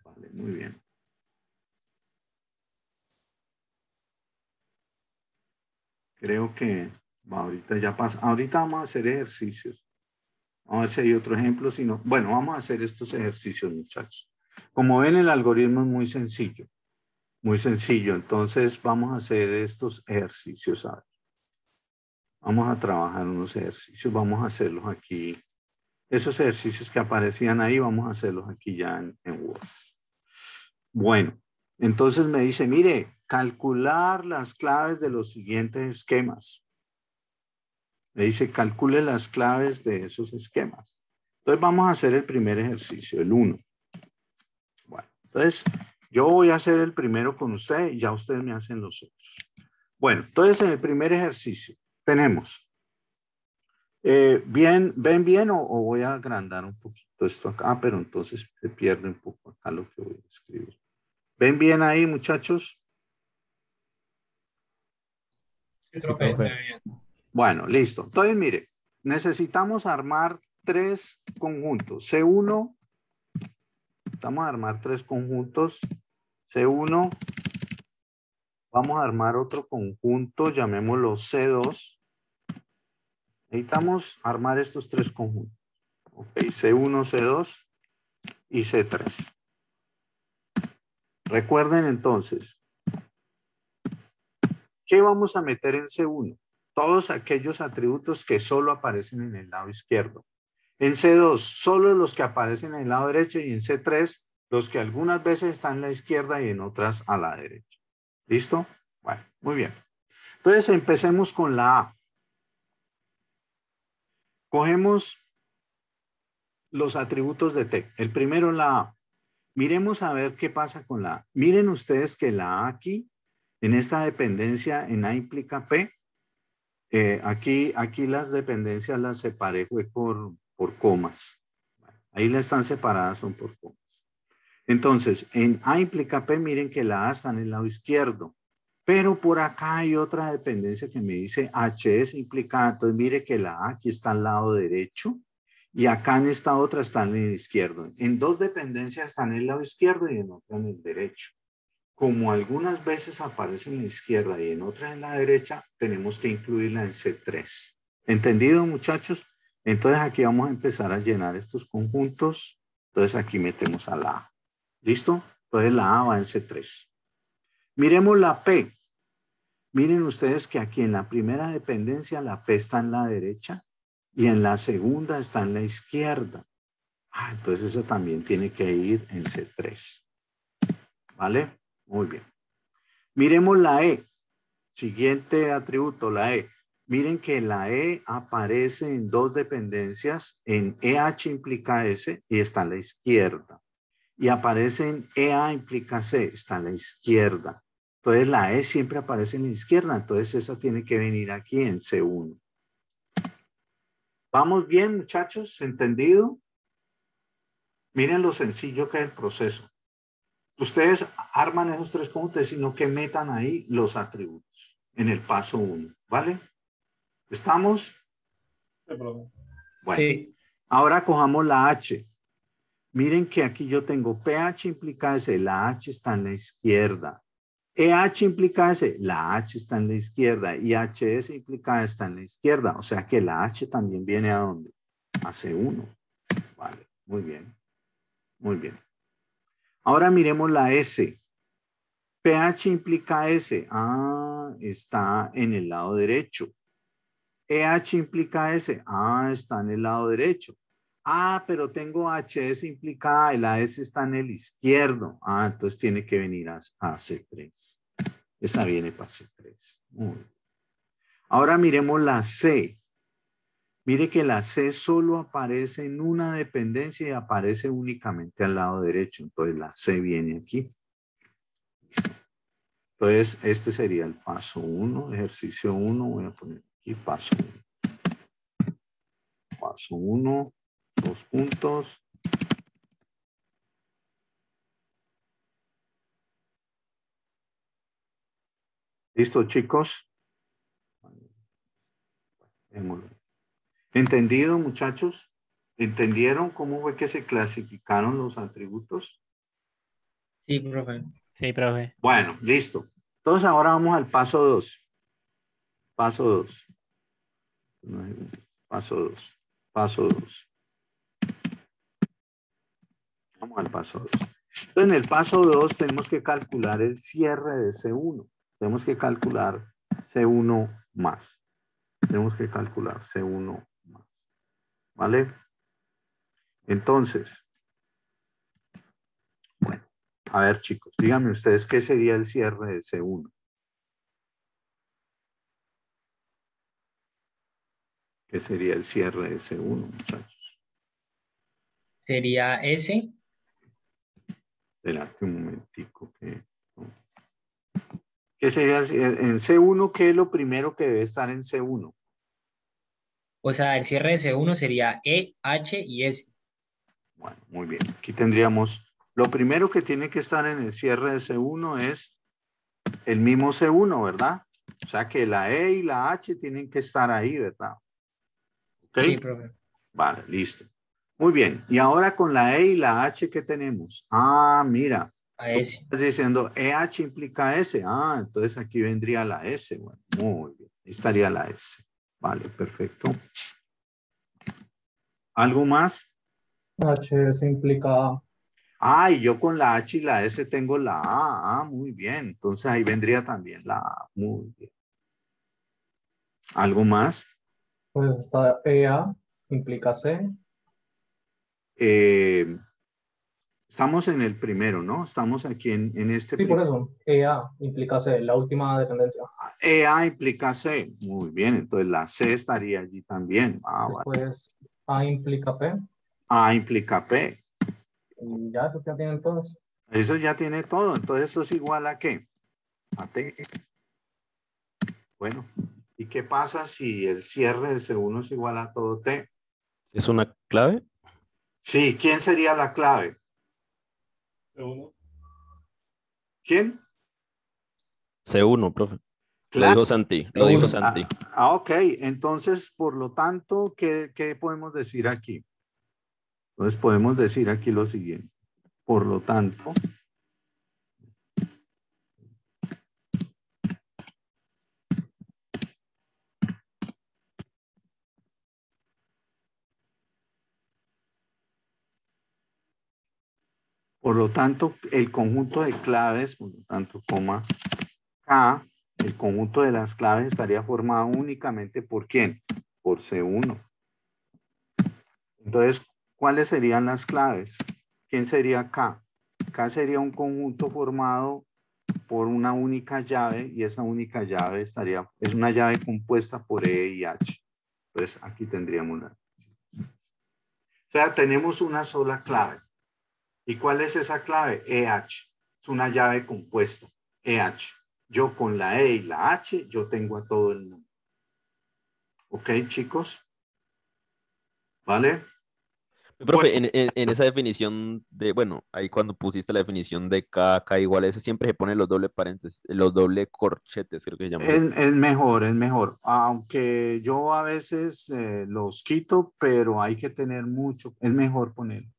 Vale, muy bien. Creo que ahorita ya pasa. Ahorita vamos a hacer ejercicios. Vamos a ver si hay otro ejemplo. Bueno, vamos a hacer estos ejercicios, muchachos. Como ven, el algoritmo es muy sencillo. Muy sencillo. Entonces, vamos a hacer estos ejercicios. A ver. Vamos a trabajar unos ejercicios. Vamos a hacerlos aquí. Esos ejercicios que aparecían ahí, vamos a hacerlos aquí ya en Word. Bueno, entonces me dice, mire, calcular las claves de los siguientes esquemas. Me dice, calcule las claves de esos esquemas. Entonces vamos a hacer el primer ejercicio, el 1. Bueno, entonces yo voy a hacer el primero con usted y ya ustedes me hacen los otros. Bueno, entonces en el primer ejercicio tenemos, ¿ven bien o voy a agrandar un poquito esto acá? Ah, pero entonces se pierde un poco acá lo que voy a escribir. ¿Ven bien ahí, muchachos? Sí, Sí, profe, profe. muy bien. Bueno, listo. Entonces, mire, necesitamos armar 3 conjuntos. C1, vamos a armar 3 conjuntos. C1, vamos a armar otro conjunto, llamémoslo C2. Necesitamos armar estos 3 conjuntos. Ok, C1, C2 y C3. Recuerden entonces, ¿qué vamos a meter en C1? Todos aquellos atributos que solo aparecen en el lado izquierdo. En C2, solo los que aparecen en el lado derecho, y en C3, los que algunas veces están en la izquierda y en otras a la derecha. ¿Listo? Bueno, muy bien. Entonces empecemos con la A. Cogemos los atributos de T. El primero, la A. Miremos a ver qué pasa con la A. Miren ustedes que la A aquí, en esta dependencia, en A implica P, aquí las dependencias las separé fue por comas. Ahí las están separadas, son por comas. Entonces, en A implica P, miren que la A está en el lado izquierdo. Pero por acá hay otra dependencia que me dice HS implica. Entonces, mire que la A aquí está al lado derecho y acá en esta otra está en el izquierdo. En 2 dependencias están en el lado izquierdo y en otra en el derecho. Como algunas veces aparece en la izquierda y en otras en la derecha, tenemos que incluirla en C3. ¿Entendido, muchachos? Entonces aquí vamos a empezar a llenar estos conjuntos. Entonces aquí metemos a la A. ¿Listo? Entonces la A va en C3. Miremos la P. Miren ustedes que aquí en la primera dependencia la P está en la derecha y en la segunda está en la izquierda. Entonces eso también tiene que ir en C3. ¿Vale? Muy bien. Miremos la E. Siguiente atributo, la E. Miren que la E aparece en 2 dependencias. En EH implica S y está a la izquierda. Y aparece en EA implica C, está a la izquierda. Entonces la E siempre aparece en la izquierda. Entonces esa tiene que venir aquí en C1. ¿Vamos bien, muchachos? ¿Entendido? Miren lo sencillo que es el proceso. Ustedes arman esos 3 conjuntos, sino que metan ahí los atributos en el paso 1, ¿vale? ¿Estamos? Sí, profe. Bueno, Sí, ahora cojamos la H. Miren que aquí yo tengo PH implica S, la H está en la izquierda. EH implica S, la H está en la izquierda. Y HS implica está en la izquierda. O sea que la H también viene a dónde? A C1. Vale, muy bien. Muy bien. Ahora miremos la S. PH implica S. Está en el lado derecho. EH implica S. Está en el lado derecho. Pero tengo HS implica A y la S está en el izquierdo. Entonces tiene que venir a C3. Esa viene para C3. Muy bien. Ahora miremos la C. Mire que la C solo aparece en una dependencia y aparece únicamente al lado derecho. Entonces la C viene aquí. Entonces este sería el paso 1, ejercicio 1. Voy a poner aquí paso 1. Paso 1, 2 puntos. ¿Listo, chicos? ¿Entendido, muchachos? ¿Entendieron cómo fue que se clasificaron los atributos? sí, profe. Sí, profe. Bueno, listo. Entonces ahora vamos al paso 2. Paso 2. Paso 2. Paso 2. Vamos al paso 2. Entonces en el paso 2 tenemos que calcular el cierre de C1. Tenemos que calcular C1 más. Tenemos que calcular C1 más. ¿Vale? Entonces, bueno, a ver chicos, díganme ustedes qué sería el cierre de C1. ¿Qué sería el cierre de C1, muchachos? Sería S. Espérate un momentico que... ¿Qué sería en C1? ¿Qué es lo primero que debe estar en C1? O sea, el cierre de C1 sería E, H y S. Bueno, muy bien. Aquí tendríamos, lo primero que tiene que estar en el cierre de C1 es el mismo C1, ¿verdad? O sea que la E y la H tienen que estar ahí, ¿verdad? ¿Ok? Sí, profe. Vale, listo. Muy bien. Y ahora con la E y la H, ¿qué tenemos? Ah, mira. A Tú S. estás diciendo EH implica S. Ah, entonces aquí vendría la S. Bueno, muy bien. Ahí estaría la S. Vale, perfecto. ¿Algo más? HS implica Ah, y yo con la H y la S tengo la A. Ah, muy bien. Entonces ahí vendría también la A. Muy bien. ¿Algo más? pues está EA, implica C. Eh, estamos en el primero, ¿no? Estamos aquí en este Sí, por primero. eso. EA implica C, la última dependencia. EA implica C. Muy bien. Entonces la C estaría allí también. Ah, vale. Después A implica P. A implica P. Y ya, eso ya tienen todos. Eso ya tiene todo. Entonces esto es igual a ¿qué? A T. Bueno, ¿y qué pasa si el cierre de C1 es igual a todo T? ¿Es una clave? Sí, ¿quién sería la clave? C1. ¿Quién? C1, profe. Lo Claro. dijo Santi, lo dijo C1. Santi. Ok. Entonces, por lo tanto, ¿qué podemos decir aquí? Entonces, podemos decir aquí lo siguiente. Por lo tanto, el conjunto de claves, por lo tanto, coma K, el conjunto de las claves estaría formado únicamente ¿por quién? Por C1. Entonces, ¿cuáles serían las claves? ¿Quién sería K? K sería un conjunto formado por una única llave y esa única llave es una llave compuesta por E y H. Entonces, aquí tendríamos la. O sea, tenemos una sola clave. ¿Y cuál es esa clave? EH. Es una llave compuesta. EH. Yo con la E y la H, yo tengo a todo el mundo. ¿Ok, chicos? ¿Vale? Bueno, Profe, en esa definición de, bueno, ahí cuando pusiste la definición de K igual a S, siempre se ponen los doble paréntesis, los doble corchetes, creo que se llaman. es mejor, es mejor. Aunque yo a veces los quito, pero hay que tener mucho. Es mejor ponerlo.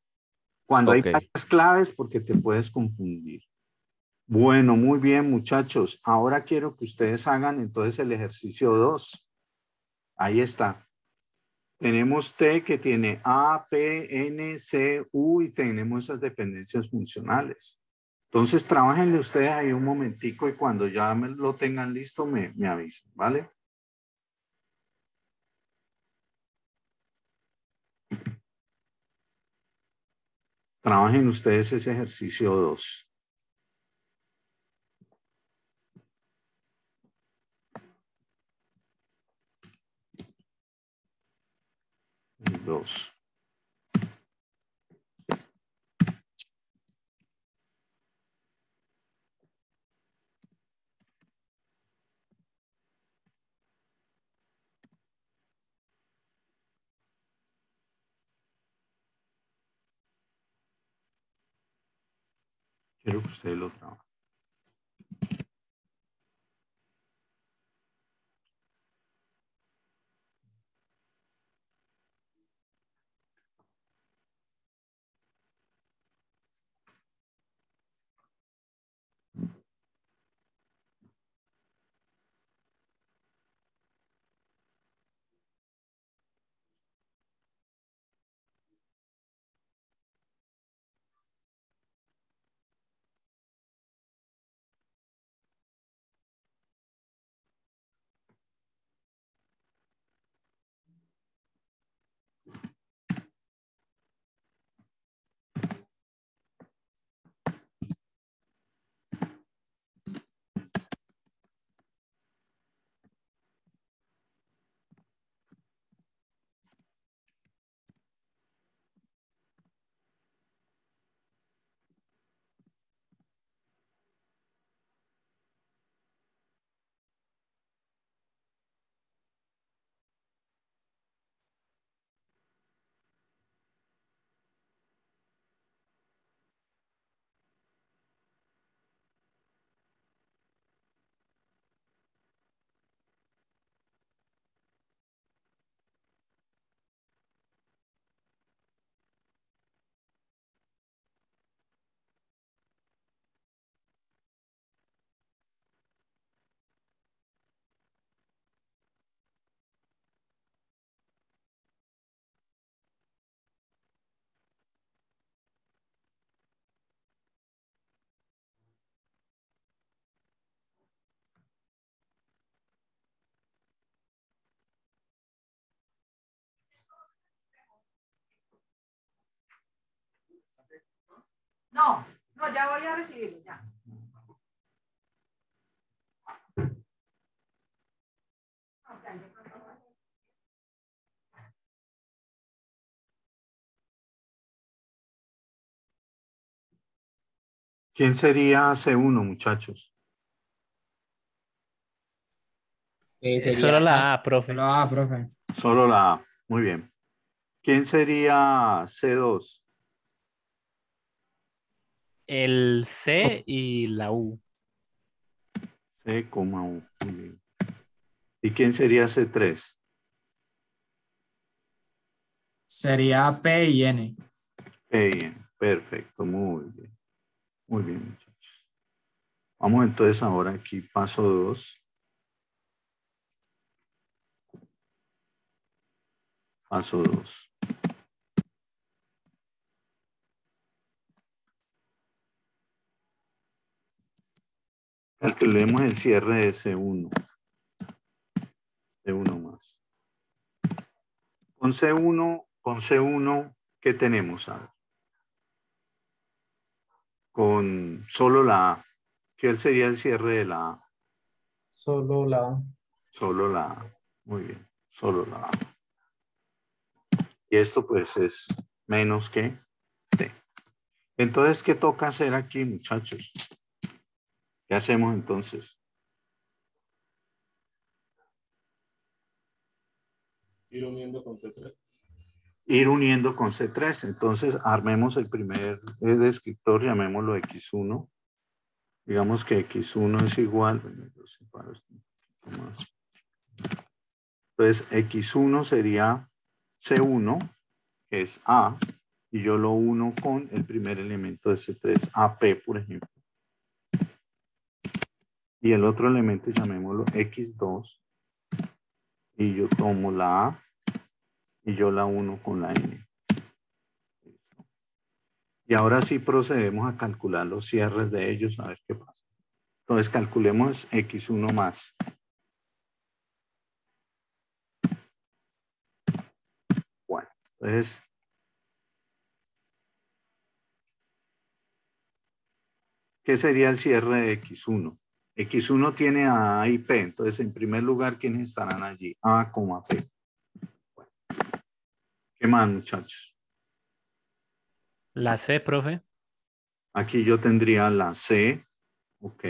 Cuando hay Ok. varias claves, porque te puedes confundir. Bueno, muy bien, muchachos. Ahora quiero que ustedes hagan entonces el ejercicio 2. Ahí está. Tenemos T que tiene A, P, N, C, U y tenemos esas dependencias funcionales. Entonces, trabajenle ustedes ahí un momentico y cuando ya lo tengan listo, me avisan, ¿vale? Trabajen ustedes ese ejercicio 2. 2. Quiero que ustedes lo trabajen. No, no, ya voy a recibirlo, ya. ¿Quién sería C1, muchachos? Sería Solo la A, profe. solo A, profe. Solo la A. Muy bien. ¿Quién sería C2? El C y la U. C, U. Muy bien. ¿Y quién sería C3? Sería P y N. Bien, perfecto, muy bien. Muy bien, muchachos. Vamos entonces ahora aquí, paso 2. Paso 2. Calculemos el cierre de C1. C1 más. Con C1, ¿qué tenemos ahora? Con solo la A. ¿Qué sería el cierre de la A? Solo la A. Solo la A. Muy bien, solo la A. Y esto pues es menos que T. Entonces, ¿qué toca hacer aquí, muchachos? ¿Qué hacemos entonces? Ir uniendo con C3. Ir uniendo con C3. Entonces, armemos el primer descriptor, llamémoslo X1. Digamos que X1 es igual. Entonces, X1 sería C1, que es A, y yo lo uno con el primer elemento de C3, AP, por ejemplo. Y el otro elemento llamémoslo X2, y yo tomo la A, y yo la uno con la N. Y ahora sí procedemos a calcular los cierres de ellos, a ver qué pasa. Entonces calculemos X1 más. Bueno, entonces, ¿qué sería el cierre de X1? X1 tiene a A y P, entonces en primer lugar, ¿quiénes estarán allí? A, P. Bueno. ¿Qué más, muchachos? La C, profe. Aquí yo tendría la C, ok,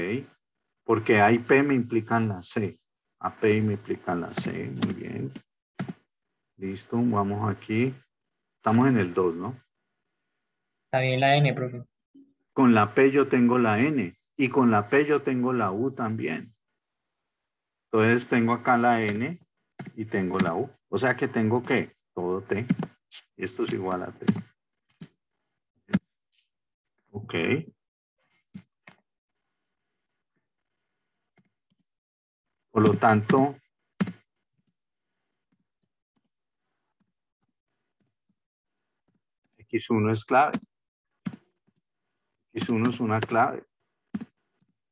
porque A y P me implican la C. AP me implica la C, muy bien. Listo, vamos aquí. Estamos en el 2, ¿no? También la N, profe. Con la P yo tengo la N y con la P yo tengo la U también. Entonces tengo acá la N y tengo la U. O sea que tengo que todo T. Esto es igual a T. Ok. Por lo tanto, X1 es clave. X1 es una clave.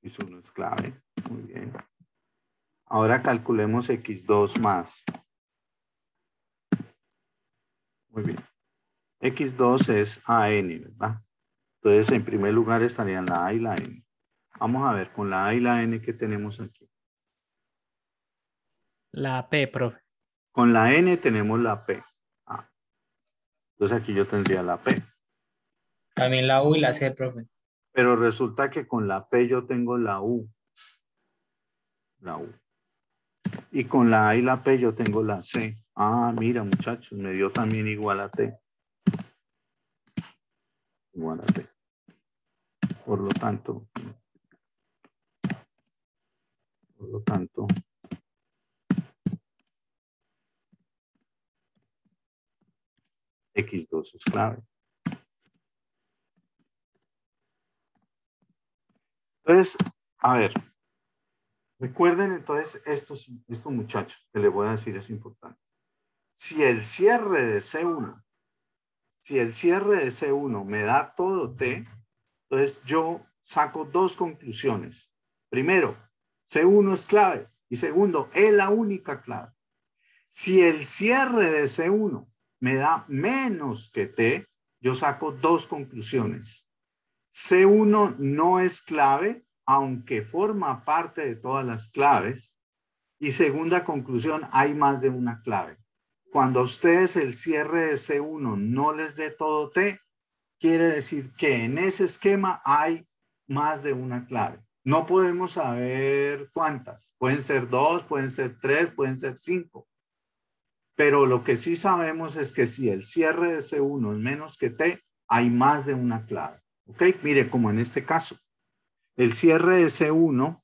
X1 es clave. Muy bien. Ahora calculemos X2 más. Muy bien. X2 es AN, ¿verdad? Entonces, en primer lugar estarían la A y la N. Vamos a ver, con la A y la N, ¿qué tenemos aquí? La P, profe. Con la N tenemos la P. Ah. Entonces, aquí yo tendría la P. También la U y la C, profe. Pero resulta que con la P yo tengo la U. La U. Y con la A y la P yo tengo la C. Ah, mira, muchachos, me dio también igual a T. Igual a T. Por lo tanto, X2 es clave. Entonces, a ver, recuerden entonces estos muchachos que les voy a decir es importante. Si el cierre de C1 me da todo T, entonces yo saco dos conclusiones. Primero, C1 es clave y segundo, es la única clave. Si el cierre de C1 me da menos que T, yo saco dos conclusiones. C1 no es clave, aunque forma parte de todas las claves. Y segunda conclusión, hay más de una clave. Cuando a ustedes el cierre de C1 no les dé todo T, quiere decir que en ese esquema hay más de una clave. No podemos saber cuántas. Pueden ser 2, pueden ser 3, pueden ser 5. Pero lo que sí sabemos es que si el cierre de C1 es menos que T, hay más de una clave. ¿Ok? Mire, como en este caso. El cierre de C1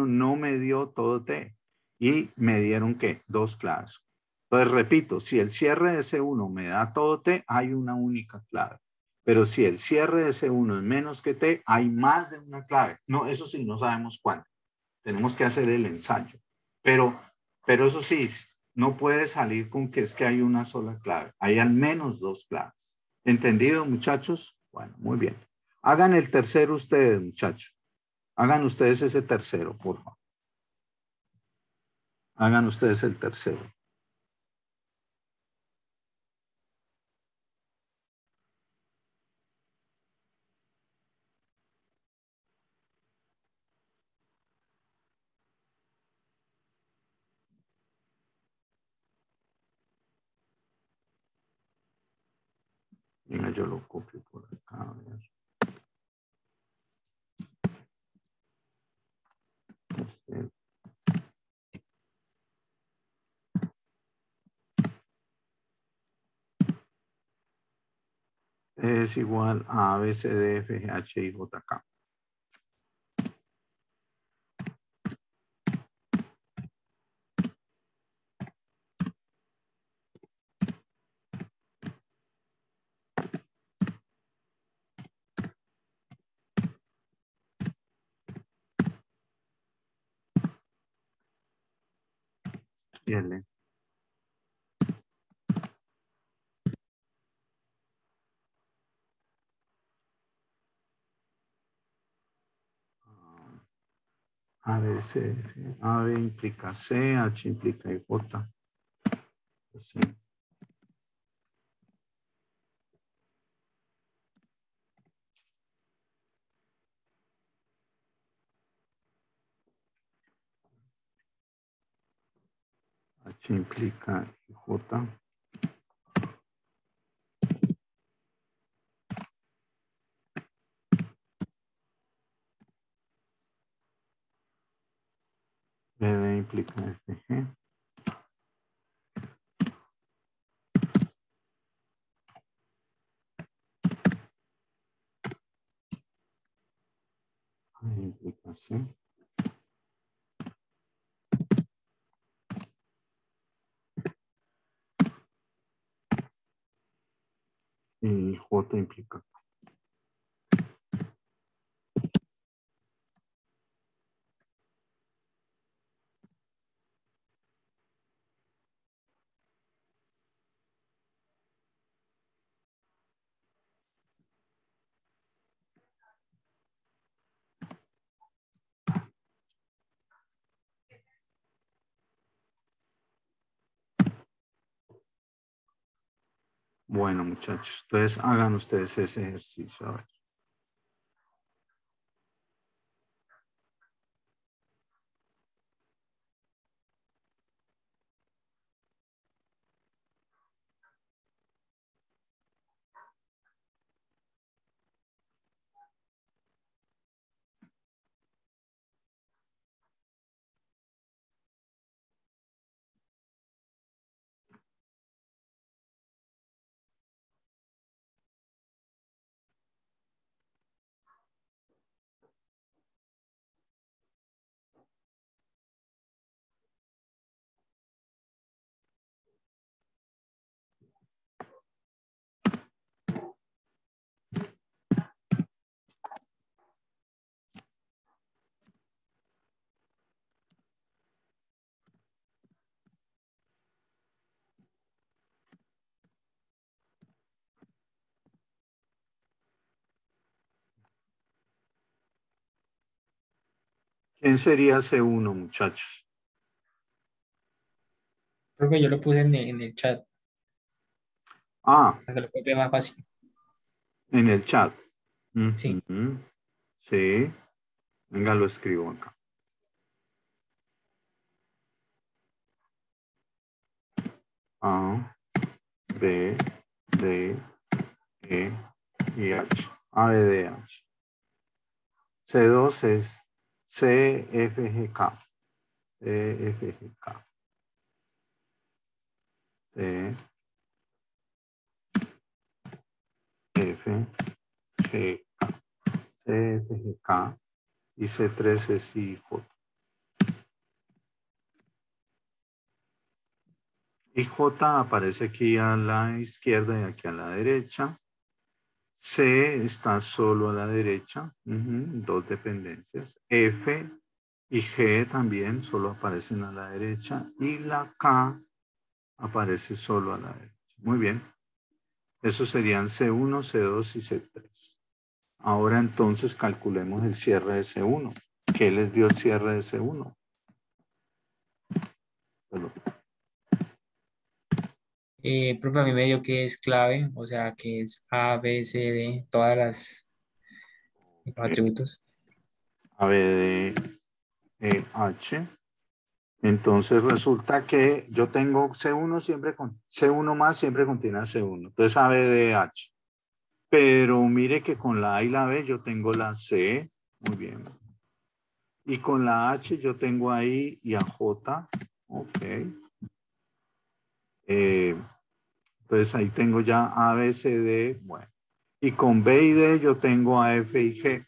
no me dio todo T. Y me dieron, ¿qué? Dos claves. Entonces, repito, si el cierre de C1 me da todo T, hay una única clave. Pero si el cierre de C1 es menos que T, hay más de una clave. No, eso sí, no sabemos cuánto. Tenemos que hacer el ensayo. Pero eso sí, no puede salir con que es que hay una sola clave. Hay al menos dos claves. ¿Entendido, muchachos? Bueno, muy bien. Hagan el tercero ustedes, muchachos. Hagan ustedes ese tercero, por favor. Hagan ustedes el tercero. Venga, yo lo copio por acá. A ver. Es igual a B, C, D, F, G, H, I, J, K. Y L. A, B, C, F. A, B implica C, H implica I, J. C. H implica I, J. BD implica FG. A implica C. Y J implica K. Bueno, muchachos, entonces hagan ustedes ese ejercicio. A ver. ¿Quién sería C1, muchachos? Creo que yo lo puse en el chat. Ah, para que lo copie más fácil. en el chat. Sí. Ujú. Sí. Venga, lo escribo acá. A, B, D, E y H. A, B, D, H. C2 es C, F, G, K. C, F, G, K. C, F, G, K. C, F, G, K. Y C3 es I, J. Y J aparece aquí a la izquierda y aquí a la derecha. C está solo a la derecha, dos dependencias. F y G también solo aparecen a la derecha. Y la K aparece solo a la derecha. Muy bien. Esos serían C1, C2 y C3. Ahora entonces calculemos el cierre de C1. ¿Qué les dio el cierre de C1? Bueno, Profe, a mí me dio que es clave, o sea, que es A, B, C, D, todas los atributos. A, B, D, E, H. Entonces resulta que yo tengo C1 siempre con C1 más siempre contiene a C1. Entonces A, B, D, H. Pero mire que con la A y la B yo tengo la C. Muy bien. Y con la H yo tengo ahí y a J. Ok. Entonces ahí tengo ya A, B, C, D. Bueno. Y con B y D yo tengo a F y G.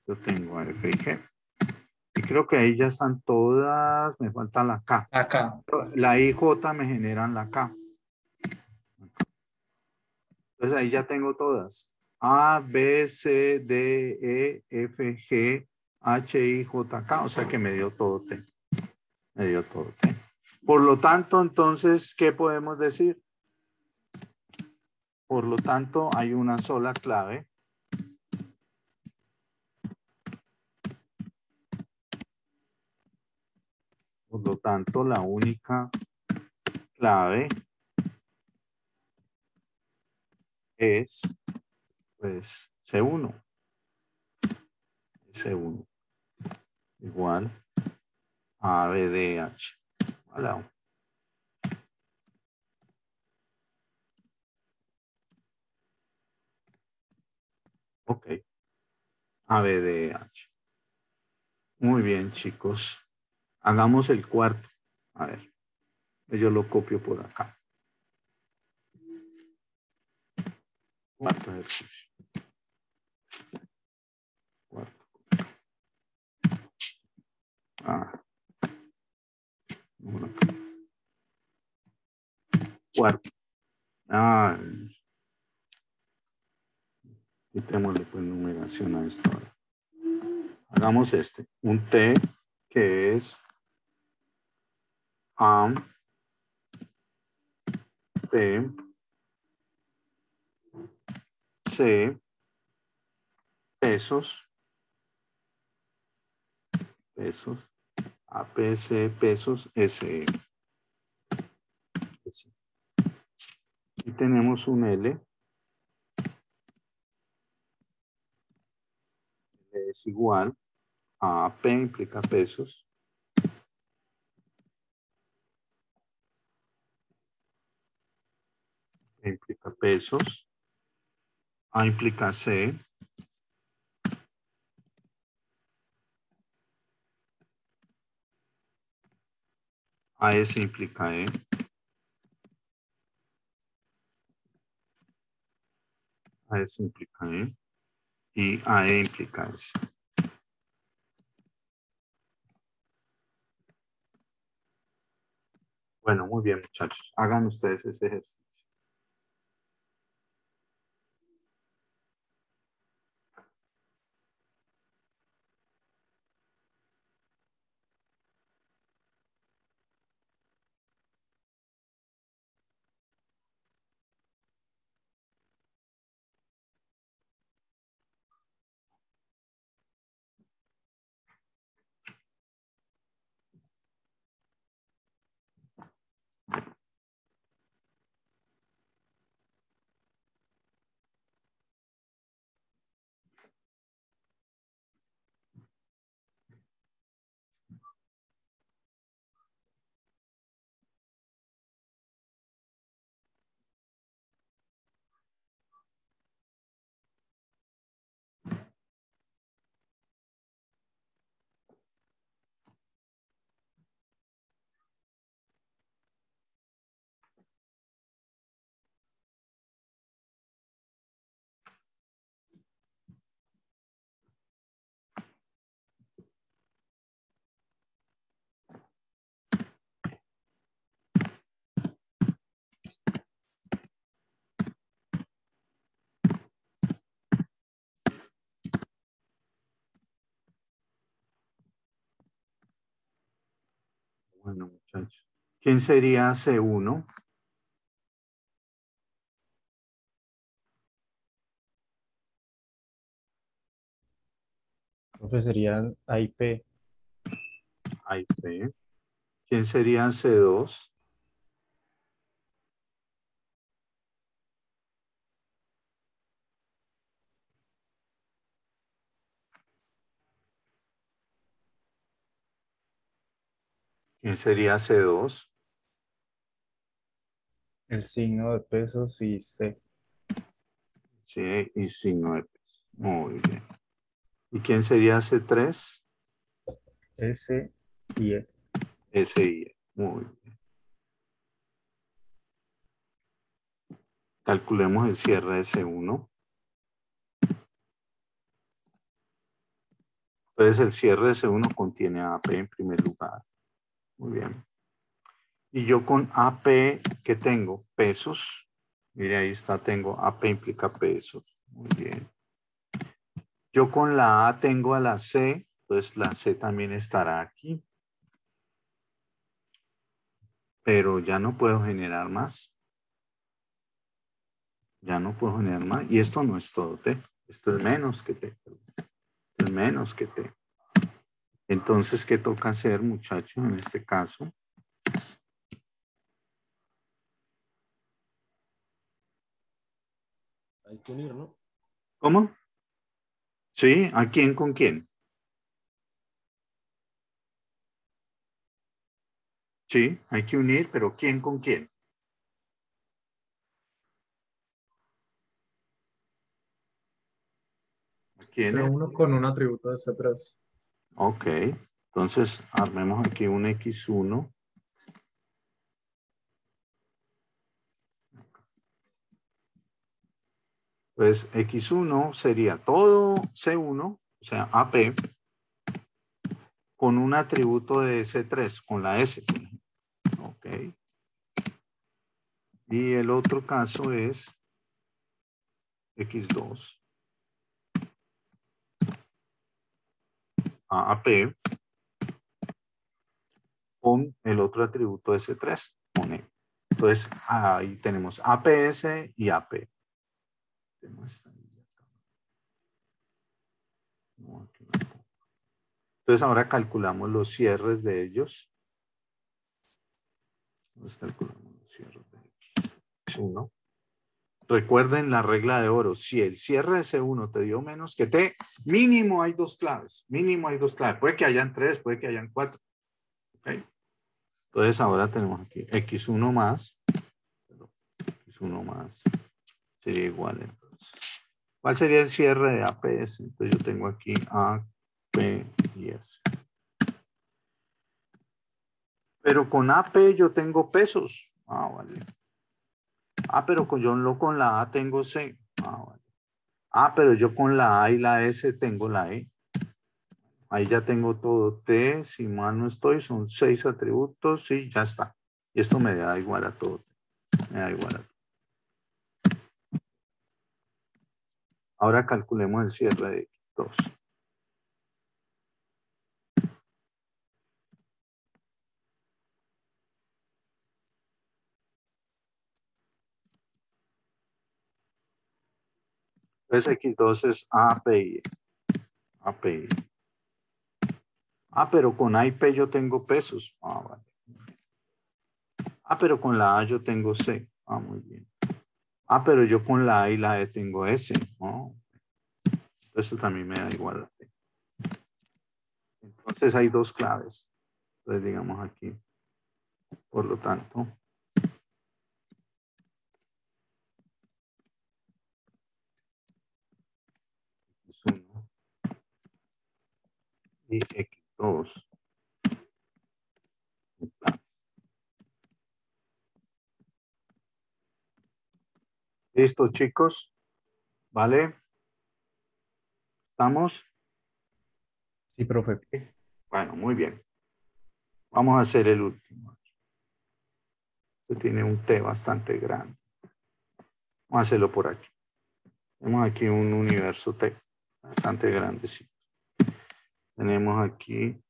Yo tengo a F y G. Y creo que ahí ya están todas. Me falta la K. Acá. La I y J me generan la K. Entonces ahí ya tengo todas. A, B, C, D, E, F, G, H, I, J, K. O sea que me dio todo T. Me dio todo T. Por lo tanto, entonces, ¿qué podemos decir? Por lo tanto, hay una sola clave. Por lo tanto, la única clave es, pues, C1. C1 igual a B, D, H. Voilà. Ok. A, B, D, H. Muy bien, chicos. Hagamos el cuarto. A ver, yo lo copio por acá. Cuarto ejercicio. Cuarto. Ah, bueno, acá. Cuarto. Ah, quitémosle pues numeración a esto. Hagamos este. Un T que es AM, T, C, pesos, pesos, APC, pesos, S. S. Y tenemos un L, es igual a P implica pesos, P implica pesos, A implica C, AS implica E, AS implica E y AE implica S. Bueno, muy bien, muchachos. Hagan ustedes ese ejercicio. Bueno, muchachos. ¿Quién sería C1? Profe, serían A y P. A y P. ¿Quién sería C2? ¿Quién sería C2? El signo de pesos y C. C y signo de peso. Muy bien. ¿Y quién sería C3? S y E. S y E. Muy bien. Calculemos el cierre de C1. Entonces el cierre de C1 contiene AP en primer lugar. Muy bien. Y yo con AP, ¿qué tengo? Pesos. Mire, ahí está, tengo AP implica pesos. Muy bien. Yo con la A tengo a la C, pues la C también estará aquí. Pero ya no puedo generar más. Ya no puedo generar más. Y esto no es todo T. Esto es menos que T. Esto es menos que T. Entonces, ¿qué toca hacer, muchachos, en este caso? Hay que unir, ¿no? ¿Cómo? ¿Sí? ¿A quién con quién? Sí, hay que unir, pero ¿quién con quién? ¿A quién es? C1 con un atributo de C3. Ok, entonces armemos aquí un X1. Pues X1 sería todo C1, o sea, AP, con un atributo de C3, con la S, por ejemplo. Ok. Y el otro caso es X2, AP, con el otro atributo de C3, con E. Entonces, ahí tenemos APS y AP. Entonces, ahora calculamos los cierres de ellos. Entonces, calculamos los cierres de X1. Recuerden la regla de oro. Si el cierre de C1 te dio menos que T, mínimo hay dos claves. Mínimo hay dos claves. Puede que hayan tres, puede que hayan cuatro. ¿Okay? Entonces, ahora tenemos aquí X1 más. X1 más sería igual entonces. ¿Cuál sería el cierre de APS? Entonces yo tengo aquí A, P y S. Pero con AP yo tengo pesos. Ah, vale. Ah, pero yo con la A tengo C. Ah, vale. Ah, pero yo con la A y la S tengo la E. Ahí ya tengo todo. T, si mal no estoy, son 6 atributos. Sí, ya está. Y esto me da igual a todo. Me da igual a todo. Ahora calculemos el cierre de X2. Entonces X2 es API. API. Ah, pero con A y P yo tengo pesos. Ah, vale. Ah, pero con la A yo tengo C. Ah, muy bien. Ah, pero yo con la A y la E tengo S. Oh. Eso también me da igual. Entonces hay dos claves. Entonces digamos aquí. Por lo tanto. X1 y X2. ¿Listo, chicos? ¿Vale? ¿Estamos? Sí, profe. Bueno, muy bien. Vamos a hacer el último. Este tiene un T bastante grande. Vamos a hacerlo por aquí. Tenemos aquí un universo T bastante grandecito. Tenemos aquí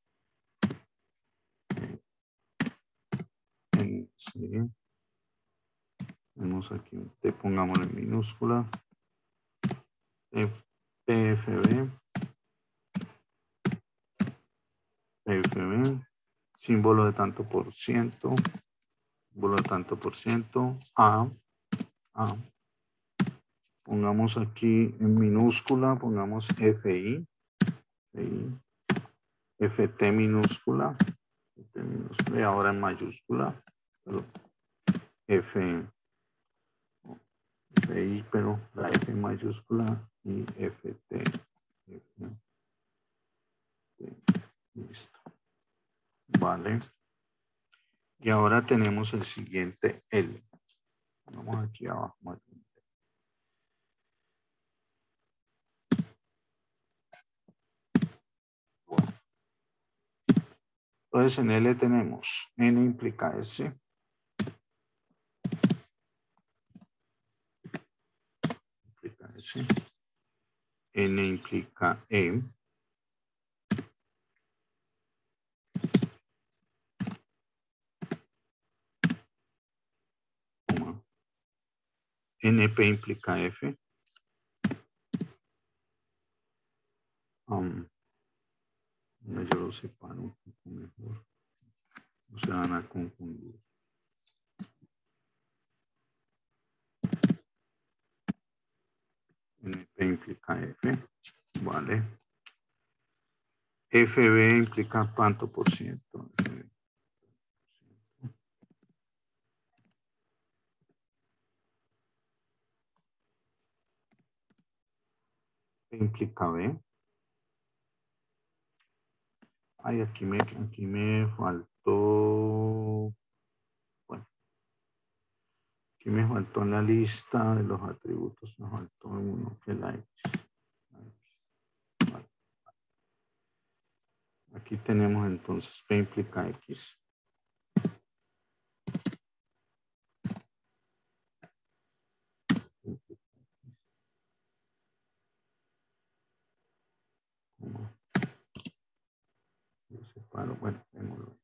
Sí. Tenemos aquí un T, pongámoslo en minúscula. PFB. PFB. Símbolo de tanto por ciento. Símbolo de tanto por ciento. A. Pongamos aquí en minúscula, pongamos FI. FT minúscula. Y ahora en mayúscula. FI, pero la F mayúscula y FT. Listo. Vale. Y ahora tenemos el siguiente L. Vamos aquí abajo. Bueno. Entonces en L tenemos N implica S. Implica S. N implica E. NP implica F. Yo lo separo un poco mejor. No se van a confundir. NP implica F. Vale. FB implica cuánto por ciento. Implica B. Ay, aquí me faltó. Bueno, aquí me faltó en la lista de los atributos. Me faltó uno que es la X. Vale. Aquí tenemos entonces P implica X. Lo separo, bueno, tengo.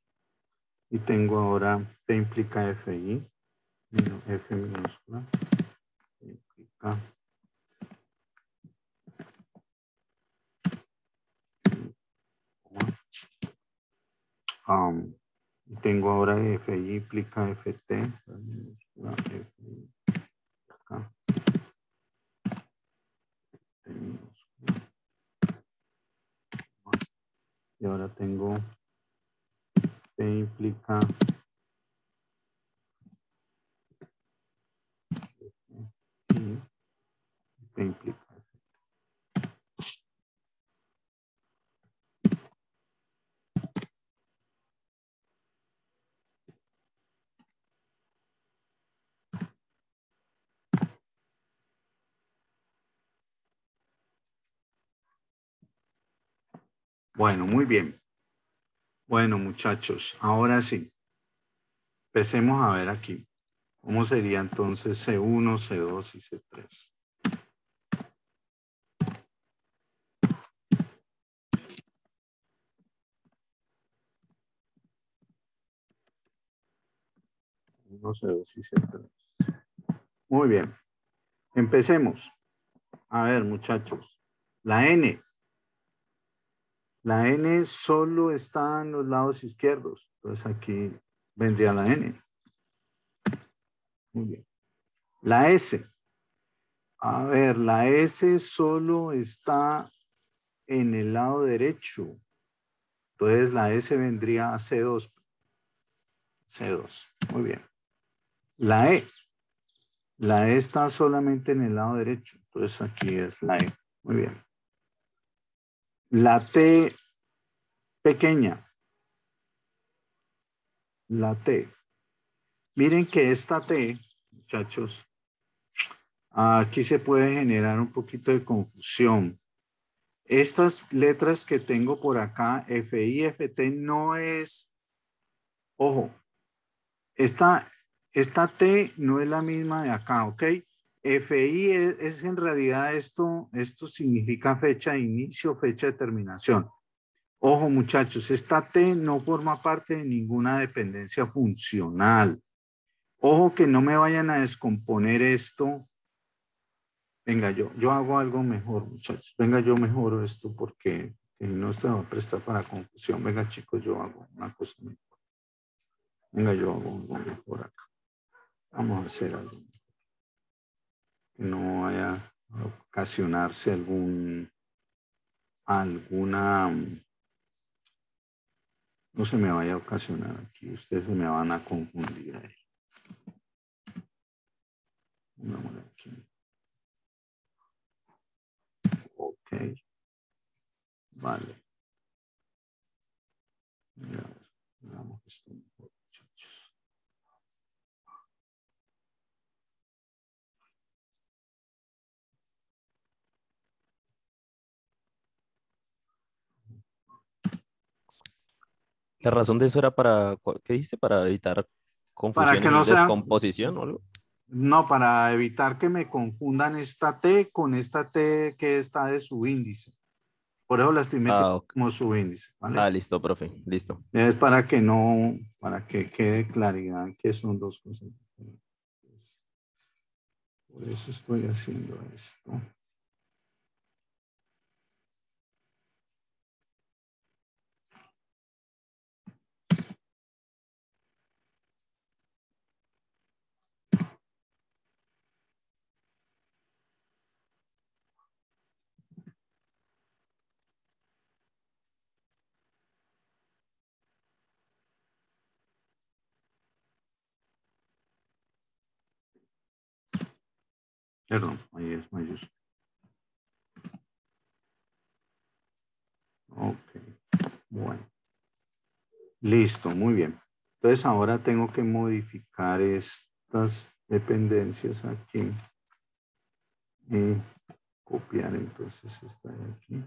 Y tengo ahora P implica FI, F minúscula, P implica tengo ahora FI implica FT, minúscula, FI acá, T minúscula. Y ahora tengo P implica y P implica F. Bueno, muy bien. Bueno, muchachos, ahora sí. Empecemos a ver aquí. ¿Cómo sería entonces C1, C2 y C3? C2 y C3. Muy bien. Empecemos. A ver, muchachos. La N. La N solo está en los lados izquierdos. Entonces aquí vendría la N. Muy bien. La S. A ver, la S solo está en el lado derecho. Entonces la S vendría a C2. C2. Muy bien. La E. La E está solamente en el lado derecho. Entonces aquí es la E. Muy bien. La T pequeña. La T. Miren que esta T, muchachos, aquí se puede generar un poquito de confusión. Estas letras que tengo por acá, FI, FT, no es, ojo, esta T no es la misma de acá, ¿ok? FI es en realidad esto significa fecha de inicio, fecha de terminación. Ojo, muchachos, esta T no forma parte de ninguna dependencia funcional. Ojo que no me vayan a descomponer esto. Venga, yo hago algo mejor, muchachos. Venga, yo mejoro esto porque no se va a prestar para confusión. Venga, chicos, yo hago una cosa mejor. Venga, yo hago algo mejor acá. Vamos a hacer algo. Que no vaya a ocasionarse alguna, no se me vaya a ocasionar aquí. Ustedes se me van a confundir ahí. Vamos aquí. Ok. Vale. Veamos esto mejor, muchachos. La razón de eso era para, ¿qué dijiste? Para evitar Para que confusiones no y sea, descomposición o algo. no, para evitar que me confundan esta T con esta T que está de subíndice. Por eso la estoy metiendo Ok. como subíndice, ¿vale? Listo, profe, listo. Es para que no, para que quede claridad que son dos cosas diferentes. Por eso estoy haciendo esto. Perdón, ahí es mayúscula. Ok, bueno. Listo, muy bien. Entonces ahora tengo que modificar estas dependencias aquí y copiar entonces esta de aquí.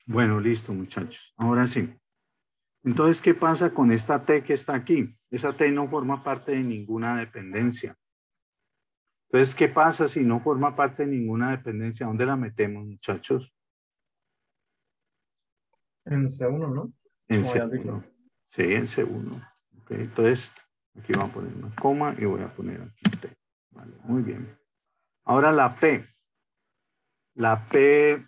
Bueno, listo, muchachos. Ahora sí. Entonces, ¿qué pasa con esta T que está aquí? Esa T no forma parte de ninguna dependencia. Entonces, ¿qué pasa si no forma parte de ninguna dependencia? ¿Dónde la metemos, muchachos? En C1, ¿no? En Como habías dicho. C1. Sí, en C1. Okay, entonces, aquí voy a poner una coma y voy a poner aquí T. Vale, muy bien. Ahora la P. La P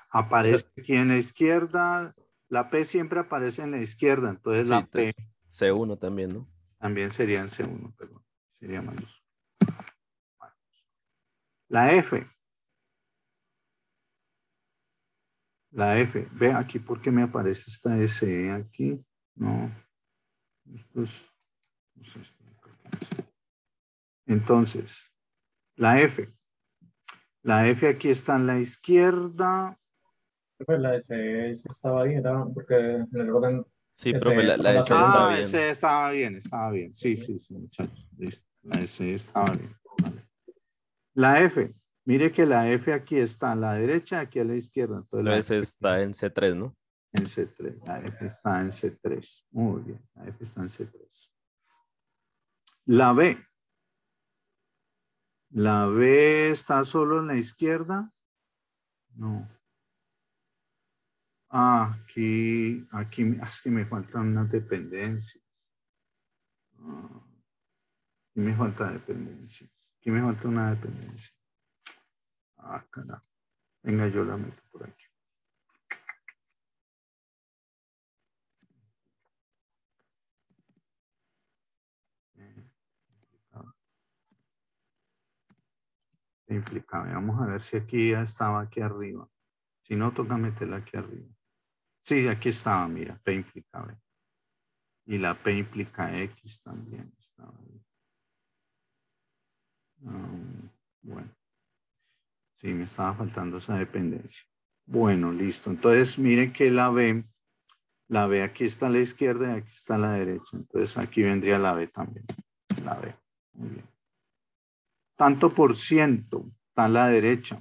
aparece aquí en la izquierda. La P siempre aparece en la izquierda, entonces Sí, la P entonces C1 también, ¿no? también sería en C1, perdón. Sería mayúscula. La F. La F. Ve aquí por qué me aparece esta S aquí. No. Esto es. No sé, entonces, la F. La F aquí está en la izquierda. Pues la S estaba ahí, era porque en el orden Sí, profe, S la fueron las S está Ah, segundas. bien. ese estaba bien, estaba bien. Sí, sí, sí, muchachos. Listo. La S estaba bien. Vale. La F. Mire que la F aquí está a la derecha, aquí a la izquierda. Entonces la Entonces F aquí está en C3, ¿no? En C3. La F está en C3. Muy bien. La F está en C3. La B. ¿La B está solo en la izquierda? No. Ah, aquí es que me faltan unas dependencias. Aquí me falta dependencias. Aquí me falta una dependencia. Ah, carajo. Venga, yo la meto por aquí. Implicable. Vamos a ver si aquí ya estaba aquí arriba. Si no, toca meterla aquí arriba. Sí, aquí estaba, mira, P implica B. Y la P implica X también estaba ahí. Bueno, sí, me estaba faltando esa dependencia. Bueno, listo. Entonces, miren que la B aquí está a la izquierda y aquí está a la derecha. Entonces, aquí vendría la B también. La B. Muy bien. Tanto por ciento está a la derecha.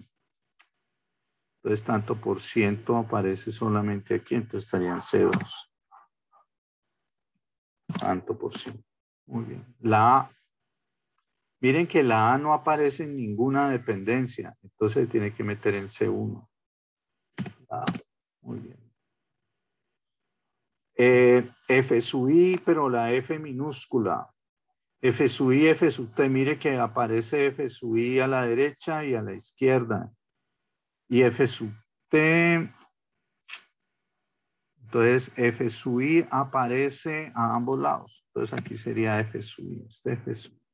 Entonces, tanto por ciento aparece solamente aquí. Entonces, estarían C2. Tanto por ciento. Muy bien. La A. Miren que la A no aparece en ninguna dependencia. Entonces, tiene que meter en C1. La A. Muy bien. F sub I, pero la F minúscula. F sub I, F sub T. Mire que aparece F sub I a la derecha y a la izquierda. Y F sub T. Entonces, F sub I aparece a ambos lados. Entonces, aquí sería F sub I. Este F sub I.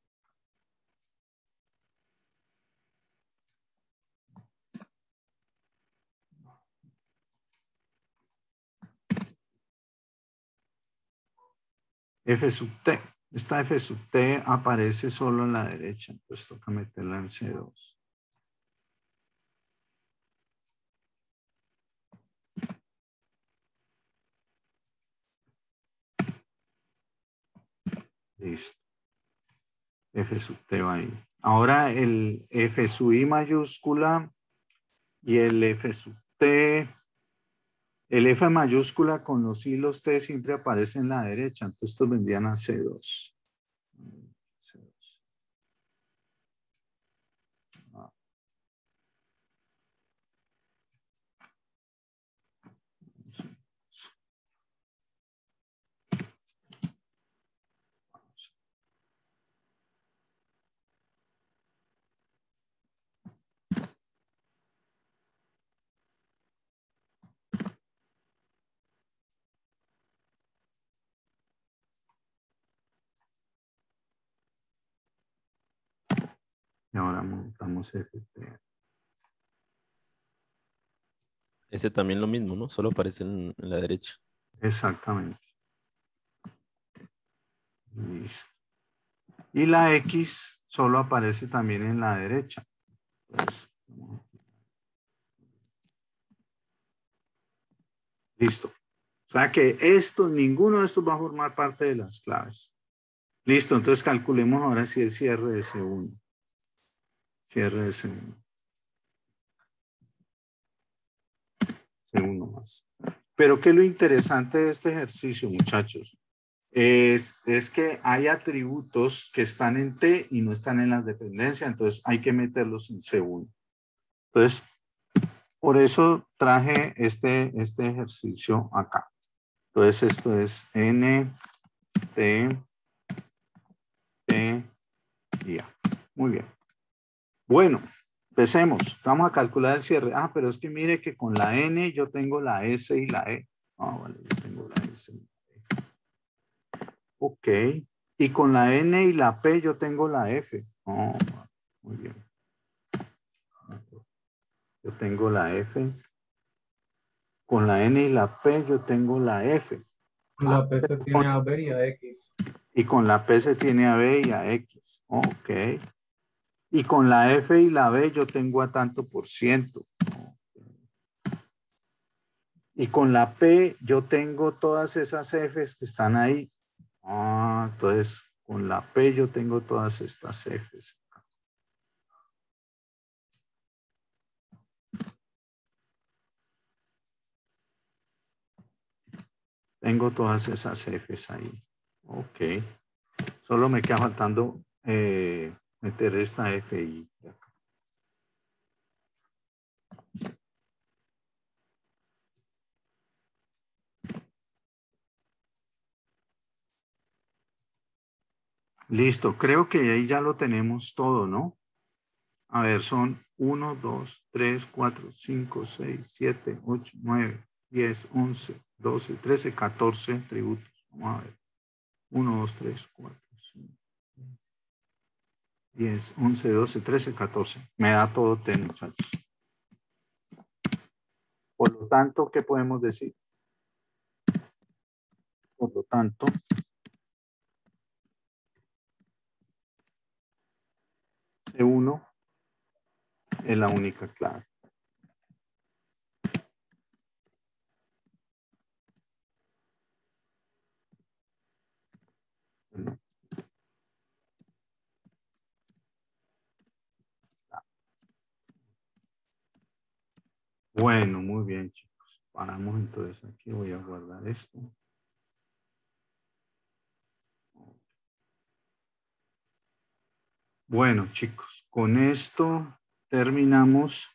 F sub T. Esta F sub T aparece solo en la derecha. Entonces, toca meterla en C2. Listo. F sub T va ahí. Ahora el F sub I mayúscula y el F sub T. El F mayúscula con los hilos T siempre aparece en la derecha. Entonces estos vendrían a C2. C2. Y ahora montamos FT. Ese también lo mismo, ¿no? Solo aparece en la derecha. Exactamente. Listo. Y la X solo aparece también en la derecha. Entonces, listo. O sea que ninguno de estos va a formar parte de las claves. Listo, entonces calculemos ahora si el cierre de C1. Cierre de C1. C1 más. Pero ¿qué es lo interesante de este ejercicio, muchachos? Es que hay atributos que están en T y no están en las dependencias, entonces hay que meterlos en C1. Entonces, por eso traje este ejercicio acá. Entonces, esto es N, T, P y A. Muy bien. Bueno, empecemos. Vamos a calcular el cierre. Ah, pero es que mire que con la N yo tengo la S y la E. Ah, vale, yo tengo la S y la E. Ok. Y con la N y la P yo tengo la F. Oh, muy bien. Yo tengo la F. Con la N y la P yo tengo la F. La P se tiene a B y a X. Y con la P se tiene a B y a X. Ok. Y con la F y la B yo tengo a tanto por ciento. Y con la P yo tengo todas esas Fs que están ahí. Ah, entonces con la P yo tengo todas estas Fs. Tengo todas esas Fs ahí. Ok. Solo me queda faltando meter esta Fi. Listo, creo que ahí ya lo tenemos todo, ¿no? A ver, son 1, 2, 3, 4, 5, 6, 7, 8, 9, 10, 11, 12, 13, 14 tributos. Vamos a ver. 1, 2, 3, 4, 5, 10, 11, 12, 13, 14. Me da todo T, muchachos. Por lo tanto, ¿qué podemos decir? Por lo tanto, C1 es la única clave. Bueno, muy bien, chicos. Paramos entonces aquí. Voy a guardar esto. Bueno, chicos, con esto terminamos